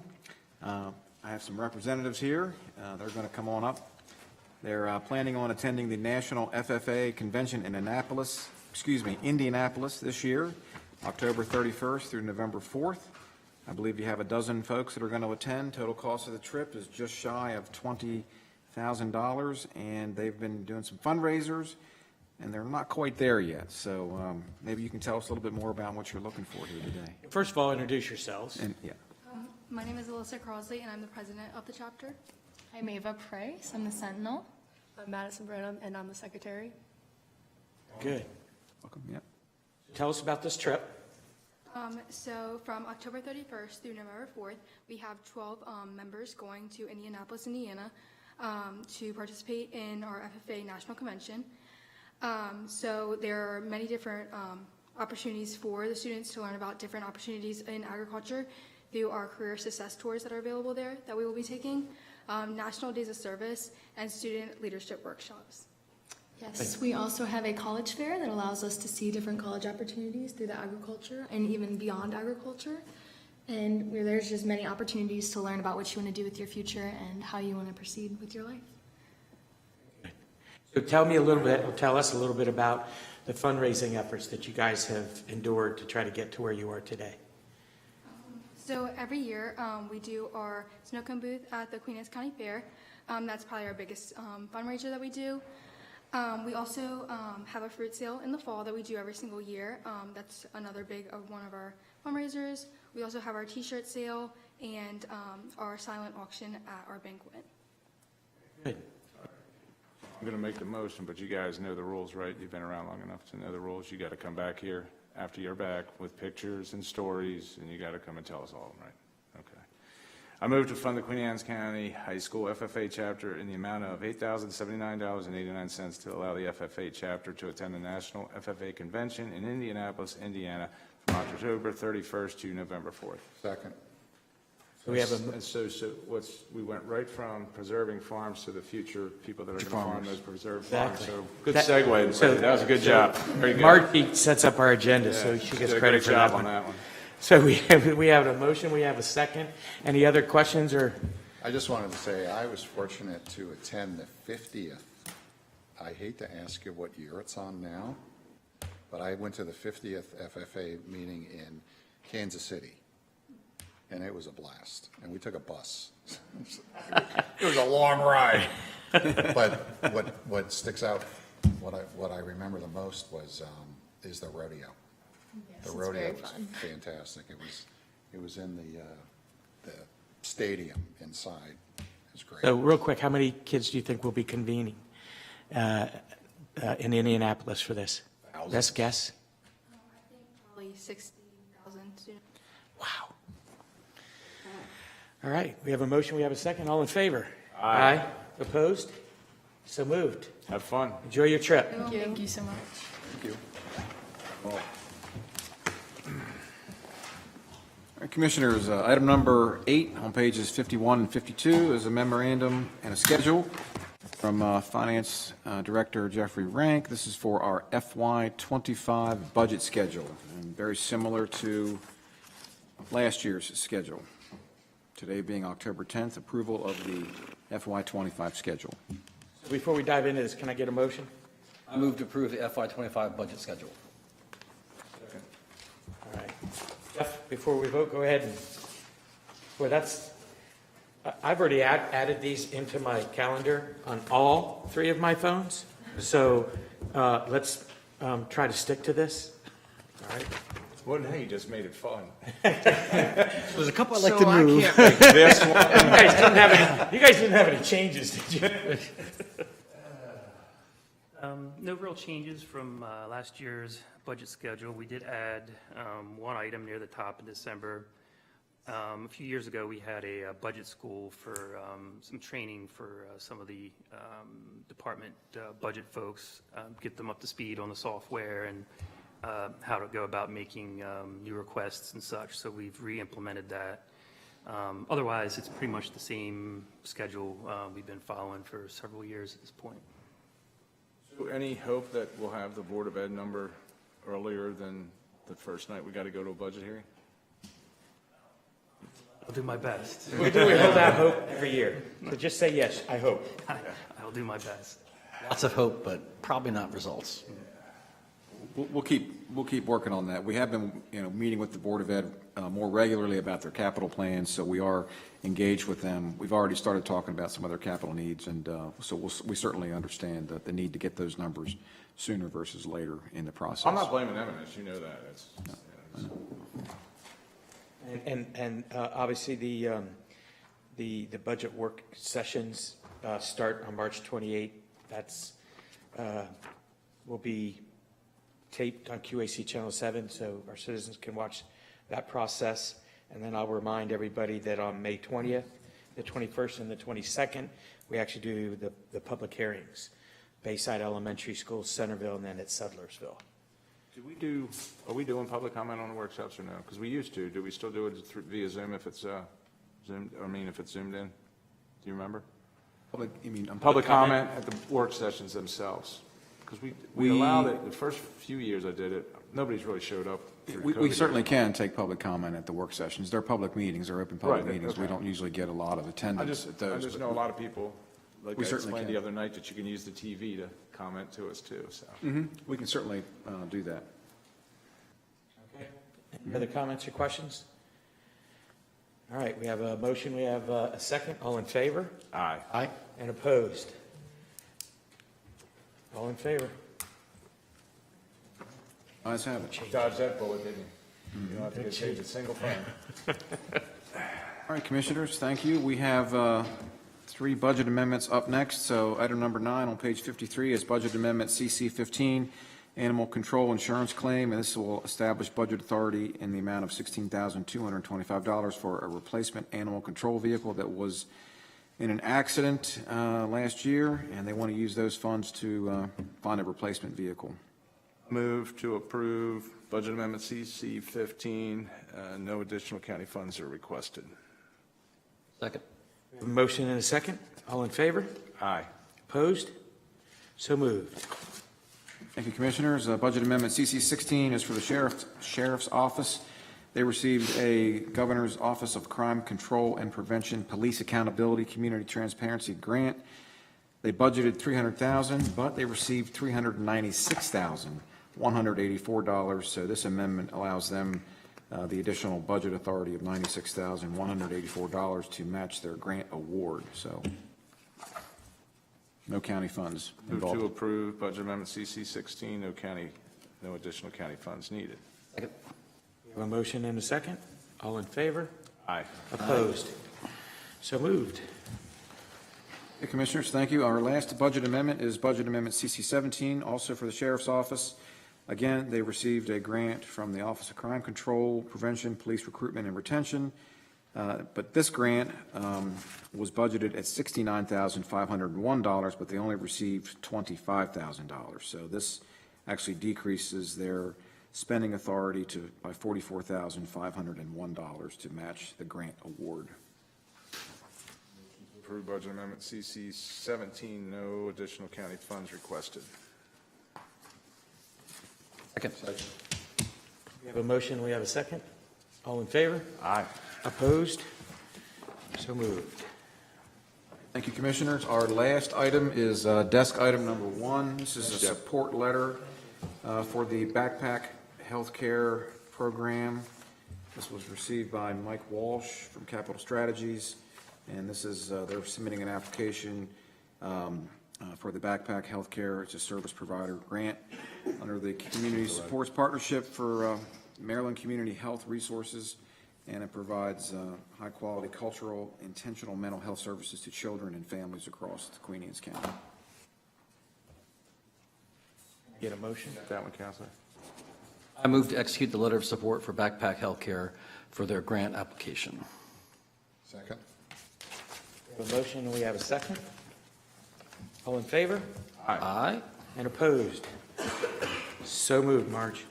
Speaker 2: I have some representatives here. They're going to come on up. They're planning on attending the National FFA Convention in Indianapolis this year, October 31st through November 4th. I believe you have a dozen folks that are going to attend. Total cost of the trip is just shy of $20,000, and they've been doing some fundraisers, and they're not quite there yet. So maybe you can tell us a little bit more about what you're looking for here today.
Speaker 4: First of all, introduce yourselves.
Speaker 2: And yeah.
Speaker 13: My name is Alyssa Crosley, and I'm the president of the chapter. I'm Ava Price. I'm the sentinel. I'm Madison Branham, and I'm the secretary.
Speaker 4: Good.
Speaker 2: Welcome. Yeah.
Speaker 4: Tell us about this trip.
Speaker 13: So from October 31st through November 4th, we have 12 members going to Indianapolis, Indiana, to participate in our FFA National Convention. So there are many different opportunities for the students to learn about different opportunities in agriculture through our career success tours that are available there that we will be taking, national days of service, and student leadership workshops. Yes, we also have a college fair that allows us to see different college opportunities through the agriculture and even beyond agriculture. And where there's just many opportunities to learn about what you want to do with your future and how you want to proceed with your life.
Speaker 4: So tell us a little bit about the fundraising efforts that you guys have endured to try to get to where you are today.
Speaker 13: So every year we do our snow cone booth at the Queen Anne's County Fair. That's probably our biggest fundraiser that we do. We also have a fruit sale in the fall that we do every single year. That's another big one of our fundraisers. We also have our t-shirt sale and our silent auction at our banquet.
Speaker 4: Good.
Speaker 3: I'm going to make the motion, but you guys know the rules, right? You've been around long enough to know the rules. You got to come back here after you're back with pictures and stories, and you got to come and tell us all of them, right? Okay. I move to fund the Queen Anne's County High School FFA chapter in the amount of $8,079.89 to allow the FFA chapter to attend the National FFA Convention in Indianapolis, Indiana from October 31st to November 4th.
Speaker 11: Second.
Speaker 4: So we have
Speaker 3: we went right from preserving farms to the future people that are going to farm those preserved farms.
Speaker 4: Exactly.
Speaker 3: So good segue. That was a good job. Very good.
Speaker 4: Margie sets up our agenda, so she gets credit for that one. So we have a motion, we have a second. Any other questions or?
Speaker 11: I just wanted to say I was fortunate to attend the 50th. I hate to ask you what year it's on now, but I went to the 50th FFA meeting in Kansas City, and it was a blast. And we took a bus. It was a long ride. But what sticks out, what I remember the most is the rodeo.
Speaker 13: Yes,
Speaker 11: The
Speaker 13: it's
Speaker 11: rodeo
Speaker 13: very
Speaker 11: was
Speaker 13: fun.
Speaker 11: fantastic. It was in the stadium inside. It was great.
Speaker 4: So real quick, how many kids do you think will be convening in Indianapolis for this?
Speaker 11: Thousands.
Speaker 4: Best guess?
Speaker 13: I think probably 60,000 students.
Speaker 4: Wow. All right, we have a motion, we have a second. All in favor?
Speaker 3: Aye.
Speaker 4: Opposed? So moved.
Speaker 3: Have fun.
Speaker 4: Enjoy your trip.
Speaker 13: Thank you so much.
Speaker 11: Thank you.
Speaker 2: All right, Commissioners, item number 8 on pages 51 and 52 is a memorandum and a schedule from Finance Director Jeffrey Rank. This is for our FY25 budget schedule, and very similar to last year's schedule. Today being October 10th, approval of the FY25 schedule.
Speaker 4: Before we dive into this, can I get a motion?
Speaker 18: I move to approve the FY25 budget schedule.
Speaker 4: All right. Jeff, before we vote, go ahead and, I've already added these into my calendar on all 3 of my phones. So let's try to stick to this. All right.
Speaker 3: Well, now you just made it fun.
Speaker 18: There's a couple I'd like
Speaker 3: So
Speaker 18: to
Speaker 3: I
Speaker 18: move.
Speaker 3: can't make this one.
Speaker 4: You guys didn't have any changes, did you?
Speaker 15: No real changes from last year's budget schedule. We did add one item near the top in December. A few years ago, we had a budget school for some training for some of the department budget folks, get them up to speed on the software and how to go about making new requests and such. So we've re-implemented that. Otherwise, it's pretty much the same schedule we've been following for several years at this point.
Speaker 3: So any hope that we'll have the Board of Ed number earlier than the first night we got to go to a budget hearing?
Speaker 15: I'll do my best.
Speaker 4: We hold out hope every year. So just say yes, I hope.
Speaker 15: I'll do my best.
Speaker 18: Lots of hope, but probably not results.
Speaker 2: We'll keep working on that. We have been, meeting with the Board of Ed more regularly about their capital plans, so we are engaged with them. We've already started talking about some of their capital needs, and so we certainly understand the need to get those numbers sooner versus later in the process.
Speaker 3: I'm not blaming them on this, you know that.
Speaker 4: And obviously, the budget work sessions start on March 28th. That's, will be taped on QAC Channel 7, so our citizens can watch that process. And then I'll remind everybody that on May 20th, the 21st, and the 22nd, we actually do the public hearings. Bayside Elementary School, Centerville, and then at Sudlersville.
Speaker 3: Are we doing public comment on the workshops or no? Because we used to. Do we still do it via Zoom if it's zoomed, if it's zoomed in? Do you remember? Public comment at the work sessions themselves. Because we allowed it, the first few years I did it, nobody's really showed up.
Speaker 2: We certainly can take public comment at the work sessions. They're public meetings, they're open public
Speaker 3: Right,
Speaker 2: meetings.
Speaker 3: okay.
Speaker 2: We don't usually get a lot of attendance at those.
Speaker 3: I just know a lot of people, like I
Speaker 2: We certainly
Speaker 3: explained
Speaker 2: can.
Speaker 3: the other night, that you can use the TV to comment to us too, so.
Speaker 2: We can certainly do that.
Speaker 4: Any other comments or questions? All right, we have a motion, we have a second. All in favor?
Speaker 3: Aye.
Speaker 18: Aye.
Speaker 4: And opposed? All in favor?
Speaker 2: Ayes have it.
Speaker 3: Dodged that bullet, didn't you? You don't have to get saved a single thing.
Speaker 2: All right, Commissioners, thank you. We have 3 budget amendments up next. So item number 9 on page 53 is Budget Amendment CC 15, Animal Control Insurance Claim, and this will establish budget authority in the amount of $16,225 for a replacement animal control vehicle that was in an accident last year, and they want to use those funds to find a replacement vehicle.
Speaker 3: Move to approve Budget Amendment CC 15. No additional county funds are requested.
Speaker 18: Second.
Speaker 4: We have a motion and a second. All in favor?
Speaker 3: Aye.
Speaker 4: Opposed? So moved.
Speaker 2: Thank you, Commissioners. Budget Amendment CC 16 is for the Sheriff's Office. They received a Governor's Office of Crime Control and Prevention Police Accountability Community Transparency Grant. They budgeted $300,000, but they received $396,184. So this amendment allows them the additional budget authority of $96,184 to match their grant award. So no county funds
Speaker 3: Move
Speaker 2: involved.
Speaker 3: to approve Budget Amendment CC 16. No additional county funds needed.
Speaker 4: We have a motion and a second. All in favor?
Speaker 3: Aye.
Speaker 4: Opposed? So moved.
Speaker 2: Hey, Commissioners, thank you. Our last budget amendment is Budget Amendment CC 17, also for the Sheriff's Office. Again, they received a grant from the Office of Crime Control, Prevention, Police Recruitment, and Retention. But this grant was budgeted at $69,501, but they only received $25,000. So this actually decreases their spending authority by $44,501 to match the grant award.
Speaker 3: Approve Budget Amendment CC 17. No additional county funds requested.
Speaker 18: Second.
Speaker 4: We have a motion, we have a second. All in favor?
Speaker 3: Aye.
Speaker 4: Opposed? So moved.
Speaker 2: Thank you, Commissioners. Our last item is desk item number 1. This is a support letter for the backpack healthcare program. This was received by Mike Walsh from Capital Strategies, and this is they're submitting an application for the backpack healthcare. It's a service provider grant under the Community Supports Partnership for Maryland Community Health Resources, and it provides high-quality cultural, intentional mental health services to children and families across Queen Anne's County.
Speaker 4: Get a motion?
Speaker 3: That one, Counselor.
Speaker 18: I move to execute the letter of support for Backpack Healthcare for their grant application.
Speaker 11: Second.
Speaker 4: We have a motion and we have a second. All in favor?
Speaker 3: Aye.
Speaker 18: Aye.
Speaker 4: And opposed? So moved, Marge.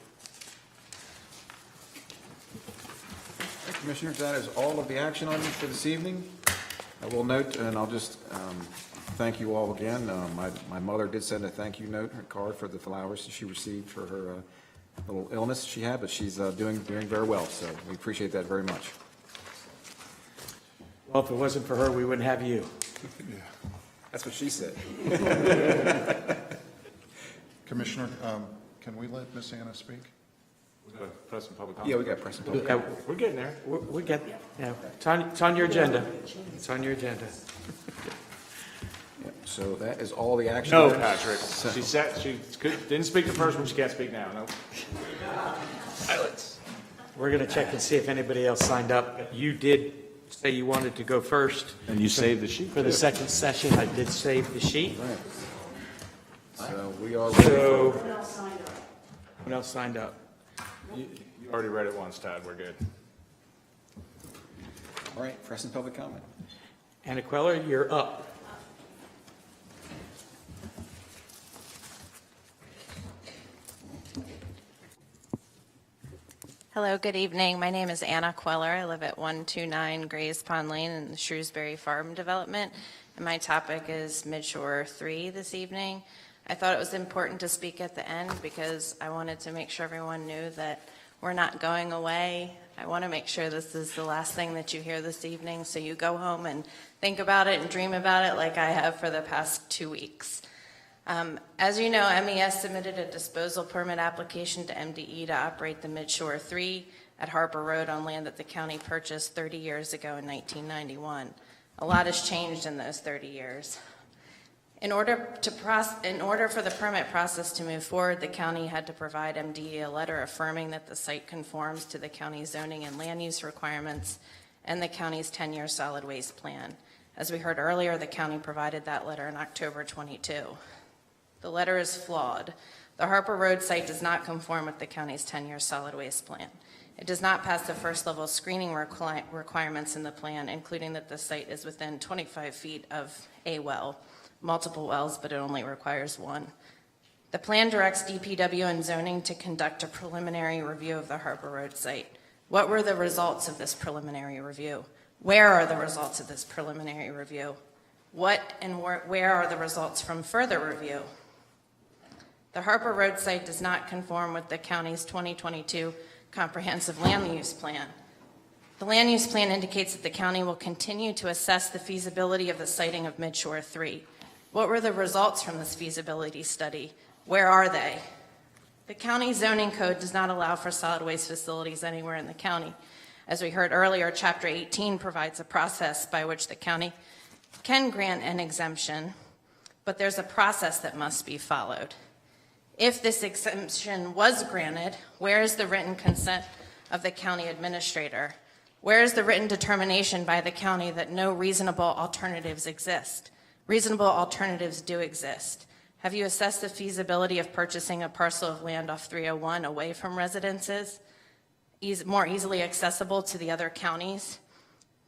Speaker 2: Commissioners, that is all of the action items for this evening. I will note, and I'll just thank you all again. My mother did send a thank you note, her card for the flowers that she received for her little illness she had, but she's doing very well, so we appreciate that very much.
Speaker 4: Well, if it wasn't for her, we wouldn't have you.
Speaker 2: That's what she said.
Speaker 11: Commissioner, can we let Miss Anna speak?
Speaker 3: Press and public
Speaker 2: Yeah,
Speaker 3: comment.
Speaker 2: we got press and public.
Speaker 4: Yeah,
Speaker 3: We're getting there.
Speaker 4: we get, yeah, it's on your agenda. It's on your agenda.
Speaker 2: So that is all the action.
Speaker 3: No,
Speaker 2: items.
Speaker 3: Patrick. She didn't speak the first one, she can't speak now, no?
Speaker 2: Silence.
Speaker 4: We're going to check and see if anybody else signed up. You did say you wanted to go first.
Speaker 3: And you saved the sheet,
Speaker 4: For the
Speaker 3: too.
Speaker 4: second session, I did save the sheet.
Speaker 2: Right. So we are ready.
Speaker 4: So,
Speaker 2: for-
Speaker 4: what else signed up?
Speaker 3: You already read it once, Tad, we're good.
Speaker 2: All right, press and public comment.
Speaker 4: Anna Queller, you're up.
Speaker 6: Hello, good evening. My name is Anna Queller. I live at 129 Grays Pond Lane in the Shrewsbury Farm Development, and my topic is Midshore 3 this evening. I thought it was important to speak at the end because I wanted to make sure everyone knew that we're not going away. I want to make sure this is the last thing that you hear this evening, so you go home and think about it and dream about it like I have for the past 2 weeks. As you know, MES submitted a disposal permit application to MDE to operate the Midshore 3 at Harper Road on land that the county purchased 30 years ago in 1991. A lot has changed in those 30 years. In order for the permit process to move forward, the county had to provide MDE a letter affirming that the site conforms to the county's zoning and land use requirements and the county's 10-year solid waste plan. As we heard earlier, the county provided that letter in October 22. The letter is flawed. The Harper Road site does not conform with the county's 10-year solid waste plan. It does not pass the first-level screening requirements in the plan, including that the site is within 25 feet of a well, multiple wells, but it only requires one. The plan directs DPW and zoning to conduct a preliminary review of the Harper Road site. What were the results of this preliminary review? Where are the results of this preliminary review? What and where are the results from further review? The Harper Road site does not conform with the county's 2022 comprehensive land use plan. The land use plan indicates that the county will continue to assess the feasibility of the siting of Midshore 3. What were the results from this feasibility study? Where are they? The county zoning code does not allow for solid waste facilities anywhere in the county. As we heard earlier, Chapter 18 provides a process by which the county can grant an exemption, but there's a process that must be followed. If this exemption was granted, where is the written consent of the county administrator? Where is the written determination by the county that no reasonable alternatives exist? Reasonable alternatives do exist. Have you assessed the feasibility of purchasing a parcel of land off 301 away from residences, more easily accessible to the other counties?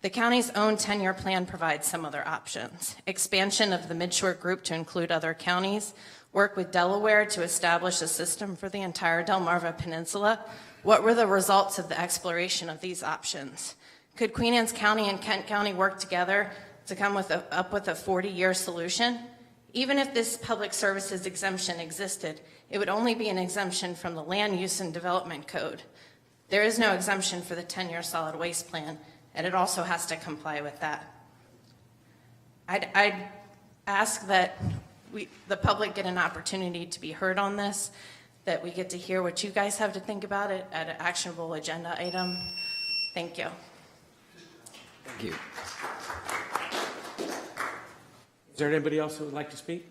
Speaker 6: The county's own 10-year plan provides some other options. Expansion of the Midshore Group to include other counties, work with Delaware to establish a system for the entire Delmarva Peninsula. What were the results of the exploration of these options? Could Queen Anne's County and Kent County work together to come up with a 40-year solution? Even if this public services exemption existed, it would only be an exemption from the Land Use and Development Code. There is no exemption for the 10-year solid waste plan, and it also has to comply with that. I'd ask that the public get an opportunity to be heard on this, that we get to hear what you guys have to think about it at an actionable agenda item. Thank you.
Speaker 2: Thank you.
Speaker 4: Is there anybody else who would like to speak?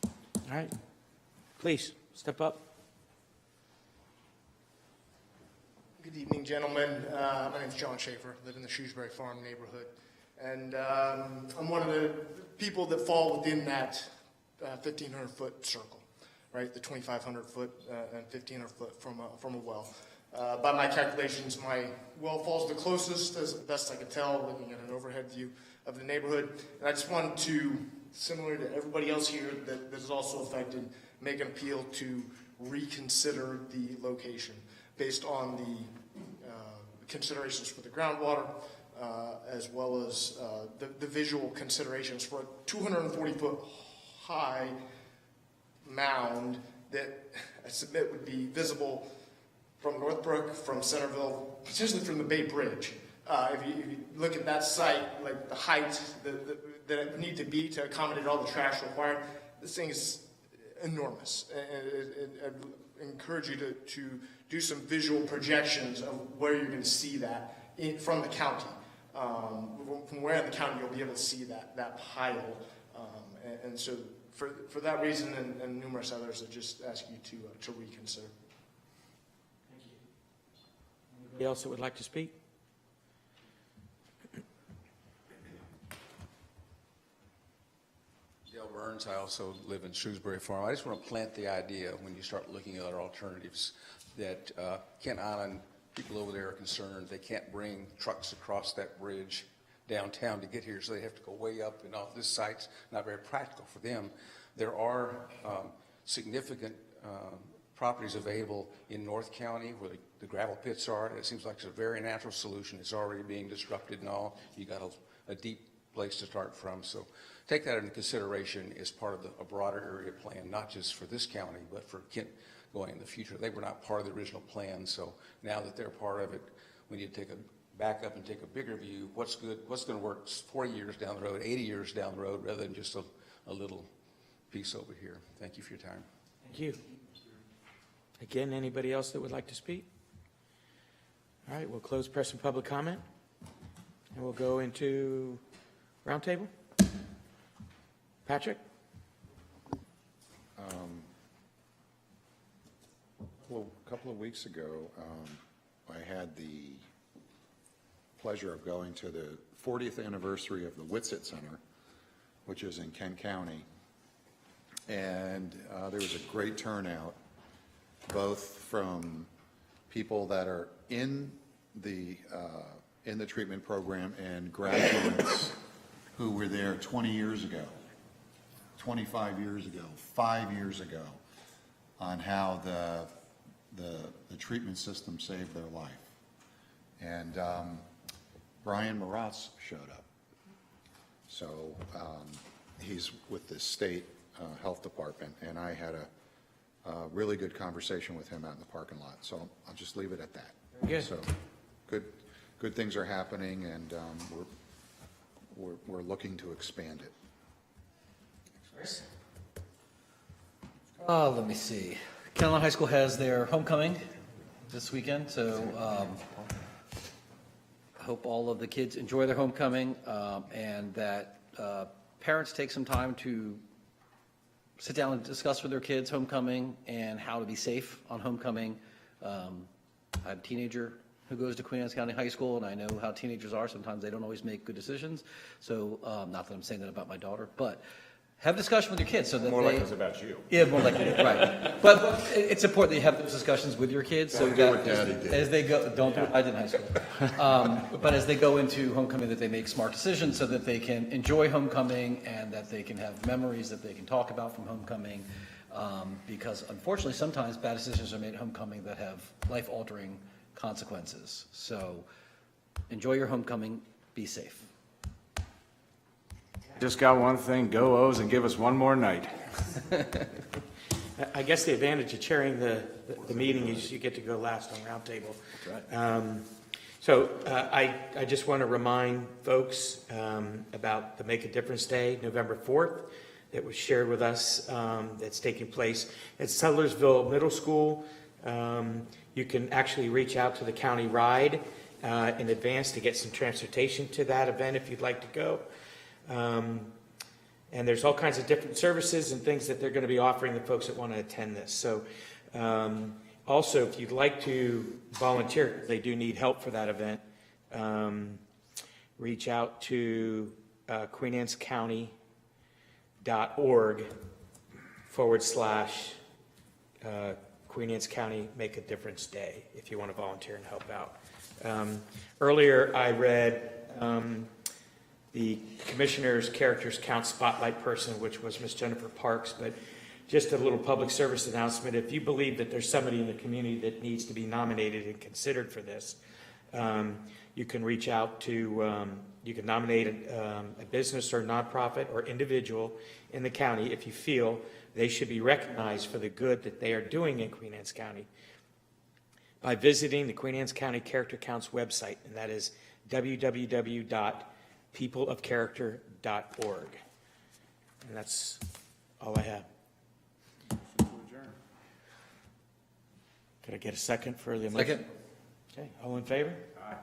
Speaker 4: All right. Please, step up.
Speaker 16: Good evening, gentlemen. My name is John Schaefer, live in the Shrewsbury Farm neighborhood. And I'm one of the people that fall within that 1,500-foot circle, right? The 2,500-foot and 1,500-foot from a well. By my calculations, my well falls the closest, as best I can tell, looking at an overhead view of the neighborhood. And I just wanted to, similar to everybody else here that is also affected, make an appeal to reconsider the location based on the considerations for the groundwater, as well as the visual considerations for a 240-foot high mound that I submit would be visible from Northbrook, from Centerville, potentially from the Bay Bridge. if you look at that site, like the height that it need to be to accommodate all the trash required, this thing is enormous. And I'd encourage you to do some visual projections of where you're going to see that from the county. From where in the county you'll be able to see that pile. And so for that reason and numerous others, I just ask you to reconsider.
Speaker 4: Anybody else that would like to speak?
Speaker 19: Dale Burns, I also live in Shrewsbury Farm. I just want to plant the idea when you start looking at other alternatives that Kent Island, people over there are concerned they can't bring trucks across that bridge downtown to get here, so they have to go way up and off. This site's not very practical for them. There are significant properties available in North County where the gravel pits are. It seems like it's a very natural solution. It's already being disrupted and all. You got a deep place to start from. So take that into consideration as part of a broader area plan, not just for this county, but for Kent going in the future. They were not part of the original plan, so now that they're part of it, we need to take a back up and take a bigger view. What's good? What's going to work 40 years down the road, 80 years down the road, rather than just a little piece over here. Thank you for your time.
Speaker 4: Thank you. Again, anybody else that would like to speak? All right, we'll close press and public comment, and we'll go into roundtable. Patrick?
Speaker 11: Well, a couple of weeks ago, I had the pleasure of going to the 40th anniversary of the Whitsitt Center, which is in Kent County, and there was a great turnout, both from people that are in the treatment program and graduates who were there 20 years ago, 25 years ago, 5 years ago, on how the treatment system saved their life. And Brian Maratz showed up. So he's with the state health department, and I had a really good conversation with him out in the parking lot. So I'll just leave it at that.
Speaker 4: Good.
Speaker 11: So good things are happening, and we're looking to expand it.
Speaker 4: Chris?
Speaker 18: Let me see. Kent Island High School has their homecoming this weekend, so I hope all of the kids enjoy their homecoming, and that parents take some time to sit down and discuss with their kids homecoming and how to be safe on homecoming. I have a teenager who goes to Queen Anne's County High School, and I know how teenagers are. Sometimes they don't always make good decisions. So not that I'm saying that about my daughter, but have a discussion with your kids so that
Speaker 2: More like it's about you.
Speaker 18: Yeah, more like it, right. But it's important that you have those discussions with your kids so that as they go, don't do what I did in high school. But as they go into homecoming, that they make smart decisions so that they can enjoy homecoming and that they can have memories that they can talk about from homecoming. Because unfortunately, sometimes bad decisions are made at homecoming that have life-altering consequences. So enjoy your homecoming, be safe.
Speaker 3: Just got one thing, go O's and give us one more night.
Speaker 4: I guess the advantage of chairing the meeting is you get to go last on roundtable.
Speaker 18: That's right.
Speaker 4: So I just want to remind folks about the Make a Difference Day, November 4th, that was shared with us, that's taking place at Sudlersville Middle School. You can actually reach out to the county ride in advance to get some transportation to that event if you'd like to go. And there's all kinds of different services and things that they're going to be offering the folks that want to attend this. So also, if you'd like to volunteer, they do need help for that event, reach out to queenannecounty.org/Queen Anne's County Make a Difference Day if you want to volunteer and help out. Earlier, I read the Commissioner's Characters Count Spotlight person, which was Miss Jennifer Parks, but just a little public service announcement. If you believe that there's somebody in the community that needs to be nominated and considered for this, you can reach out to, you can nominate a business or nonprofit or individual in the county if you feel they should be recognized for the good that they are doing in Queen Anne's County by visiting the Queen Anne's County Character Counts website, and that is www.peopleofcharacter.org. And that's all I have. Could I get a second for the motion?
Speaker 18: Second.
Speaker 4: Okay, all in favor? Aye.